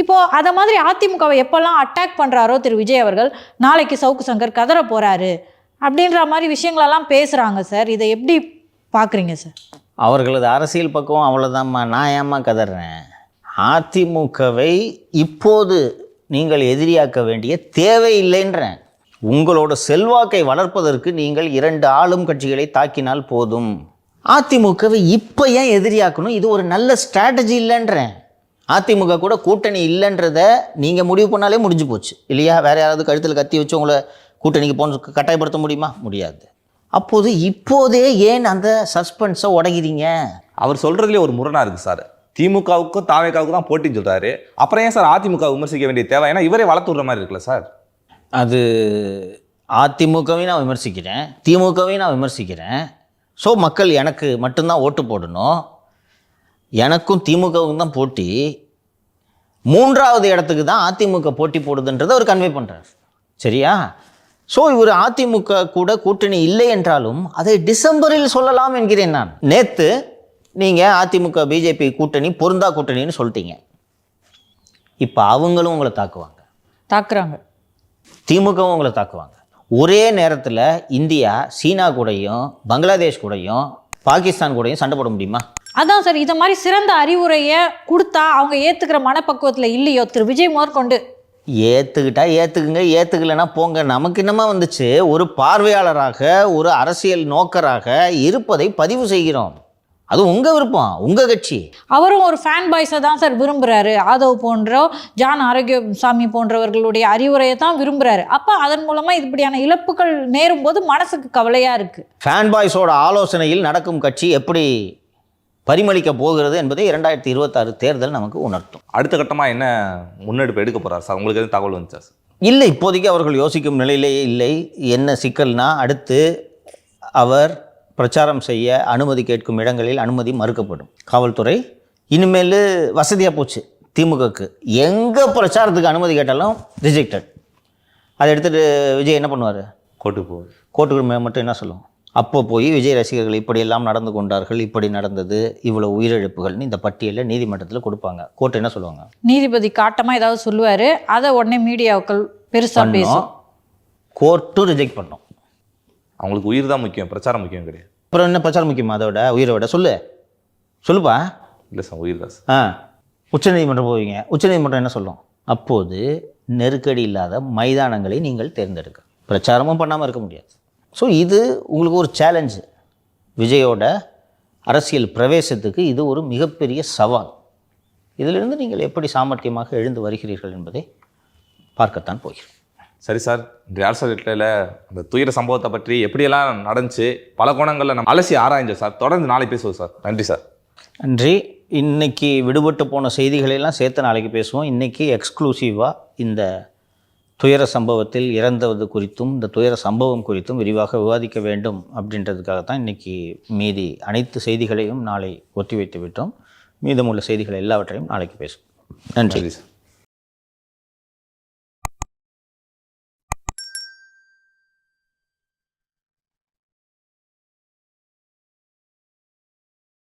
இப்போது அதை மாதிரி அதிமுகவை எப்போல்லாம் அட்டாக் பண்ணுறாரோ திரு விஜய் அவர்கள், நாளைக்கு சவுக்கு சங்கர் கதற போகிறாரு அப்படின்ற மாதிரி விஷயங்களெல்லாம் பேசுகிறாங்க சார். இதை எப்படி பார்க்குறீங்க சார்? அவர்களது அரசியல் பக்கம் அவ்வளோதாம்மா. நான் ஏம்மா கதறேன்? அதிமுகவை இப்போது நீங்கள் எதிரியாக்க வேண்டிய தேவையில்லைன்றேன். உங்களோட செல்வாக்கை வளர்ப்பதற்கு நீங்கள் 2 ஆளும் கட்சிகளை தாக்கினால் போதும். அதிமுகவை இப்போ ஏன் எதிரியாக்கணும்? இது ஒரு நல்ல ஸ்ட்ராட்டஜி இல்லைன்றேன். அதிமுக கூட கூட்டணி இல்லைன்றதை நீங்கள் முடிவு பண்ணாலே முடிஞ்சு போச்சு இல்லையா? வேறு யாராவது கழுத்தில் கத்தி வச்சு உங்களை கூட்டணிக்கு போன கட்டாயப்படுத்த முடியுமா? முடியாது. அப்போது இப்போதே ஏன் அந்த சஸ்பென்ஸை உடைகிறீங்க? அவர் சொல்கிறதுலேயே ஒரு முரணாக இருக்குது சார். திமுகவுக்கும் தாவேக்காவுக்கும் தான் போட்டின்னு சொல்கிறாரு. அப்புறம் ஏன் சார் அதிமுக விமர்சிக்க வேண்டிய தேவை? ஏன்னா இவரே வளர்த்து விடுற மாதிரி இருக்குல்ல சார். அது அதிமுகவையும் நான் விமர்சிக்கிறேன், திமுகவையும் நான் விமர்சிக்கிறேன். ஸோ மக்கள் எனக்கு மட்டும்தான் ஓட்டு போடணும். எனக்கும் திமுகவுக்கும் தான் போட்டி. 3வது இடத்துக்கு தான் அதிமுக போட்டி போடுதுன்றதை அவர் கன்வே பண்ணுறார். சரியா? ஸோ இவர் அதிமுக கூட கூட்டணி இல்லை என்றாலும் அதை டிசம்பரில் சொல்லலாம் என்கிறேன் நான். நேற்று நீங்கள் அதிமுக பிஜேபி கூட்டணி பொருந்தா கூட்டணின்னு சொல்லிட்டீங்க. இப்போ அவங்களும் உங்களை தாக்குறாங்க, திமுகவும் உங்களை தாக்குவாங்க. ஒரே நேரத்தில் இந்தியா சீனா கூடயும் பங்களாதேஷ் கூடயும் பாகிஸ்தான் கூடயும் சண்டை போட முடியுமா? அதான் சார், இதை மாதிரி சிறந்த அறிவுரையை கொடுத்தா அவங்க ஏற்றுக்கிற மனப்பக்குவத்தில் இல்லையோ திரு விஜய் முதற்கொண்டு? ஏற்றுக்கிட்டா ஏற்றுக்குங்க, ஏற்றுக்கலைன்னா போங்க. நமக்கு என்னமா வந்துச்சு? ஒரு பார்வையாளராக, ஒரு அரசியல் நோக்கராக இருப்பதை பதிவு செய்கிறோம். அது உங்கள் விருப்பம், உங்கள் கட்சி. அவரும் ஒரு ஃபேன் பாய்ஸை தான் சார் விரும்புகிறாரு. ஆதவ் போன்ற, ஜான் ஆரோக்கியசாமி போன்றவர்களுடைய அறிவுரையை தான் விரும்புகிறாரு. அப்போ அதன் மூலமாக இப்படியான இழப்புகள் நேரும் போது மனசுக்கு கவலையாக இருக்குது. ஃபேன் பாய்ஸோட ஆலோசனையில் நடக்கும் கட்சி எப்படி பரிமளிக்க போகிறது என்பதை 2026 தேர்தல் நமக்கு உணர்த்தும். அடுத்த கட்டமாக என்ன முன்னெடுப்பு எடுக்க போகிறார் சார்? உங்களுக்கு எதுவும் தகவல் வந்துச்சா சார்? இல்லை, இப்போதைக்கு அவர்கள் யோசிக்கும் நிலையிலேயே இல்லை. என்ன சிக்கல்னா, அடுத்து அவர் பிரச்சாரம் செய்ய அனுமதி கேட்கும் இடங்களில் அனுமதி மறுக்கப்படும். காவல்துறை இனிமேல் வசதியாக போச்சு திமுகக்கு. எங்கே பிரச்சாரத்துக்கு அனுமதி கேட்டாலும் ரிஜெக்டட். அதை எடுத்துகிட்டு விஜய் என்ன பண்ணுவார்? கோர்ட்டுக்கு போகுது. கோர்ட்டுக்கு மட்டும் என்ன சொல்லும்? அப்போ போய் விஜய் ரசிகர்கள் இப்படியெல்லாம் நடந்து கொண்டார்கள், இப்படி நடந்தது, இவ்வளோ உயிரிழப்புகள்னு இந்த பட்டியலில் நீதிமன்றத்தில் கொடுப்பாங்க. கோர்ட் என்ன சொல்லுவாங்க? நீதிபதி காட்டமாக ஏதாவது சொல்லுவார், அதை உடனே மீடியாக்கள் பெருசாக பேசும். கோர்ட்டும் ரிஜெக்ட் பண்ணோம். அவங்களுக்கு உயிர் தான் முக்கியம், பிரச்சாரம் முக்கியம் கிடையாது. அப்புறம் என்ன பிரச்சாரம் முக்கியமா? அதோட உயிரை விட சொல்லுப்பா. இல்லை சார், உயிர் தான் சார். உச்சநீதிமன்றம் போவீங்க, உச்சநீதிமன்றம் என்ன சொல்லும்? அப்போது நெருக்கடி இல்லாத மைதானங்களை நீங்கள் தேர்ந்தெடுக்க, பிரச்சாரமும் பண்ணாமல் இருக்க முடியாது. ஸோ இது உங்களுக்கு ஒரு சேலஞ்சு. விஜயோட அரசியல் பிரவேசத்துக்கு இது ஒரு மிகப்பெரிய சவால். இதிலிருந்து நீங்கள் எப்படி சாமர்த்தியமாக எழுந்து வருகிறீர்கள் என்பதை பார்க்கத்தான் போகிறோம். சரி சார், இன்றைய அரசியலில் அந்த துயர சம்பவத்தை பற்றி எப்படியெல்லாம் நடந்துச்சு, பல கோணங்களில் நம்ம அலசி ஆராய்ஞ்சோம் சார். தொடர்ந்து நாளை பேசுவோம் சார். நன்றி சார். நன்றி. இன்றைக்கி விடுபட்டு போன செய்திகளெல்லாம் சேர்த்து நாளைக்கு பேசுவோம். இன்றைக்கி எக்ஸ்க்ளூசிவாக இந்த துயர சம்பவத்தில் இறந்தது குறித்தும் இந்த துயர சம்பவம் குறித்தும் விரிவாக விவாதிக்க வேண்டும் அப்படின்றதுக்காக தான் இன்றைக்கி மீதி அனைத்து செய்திகளையும் நாளை ஒத்திவைத்து விட்டோம். மீதமுள்ள செய்திகள் எல்லாவற்றையும் நாளைக்கு பேசுவோம். நன்றி.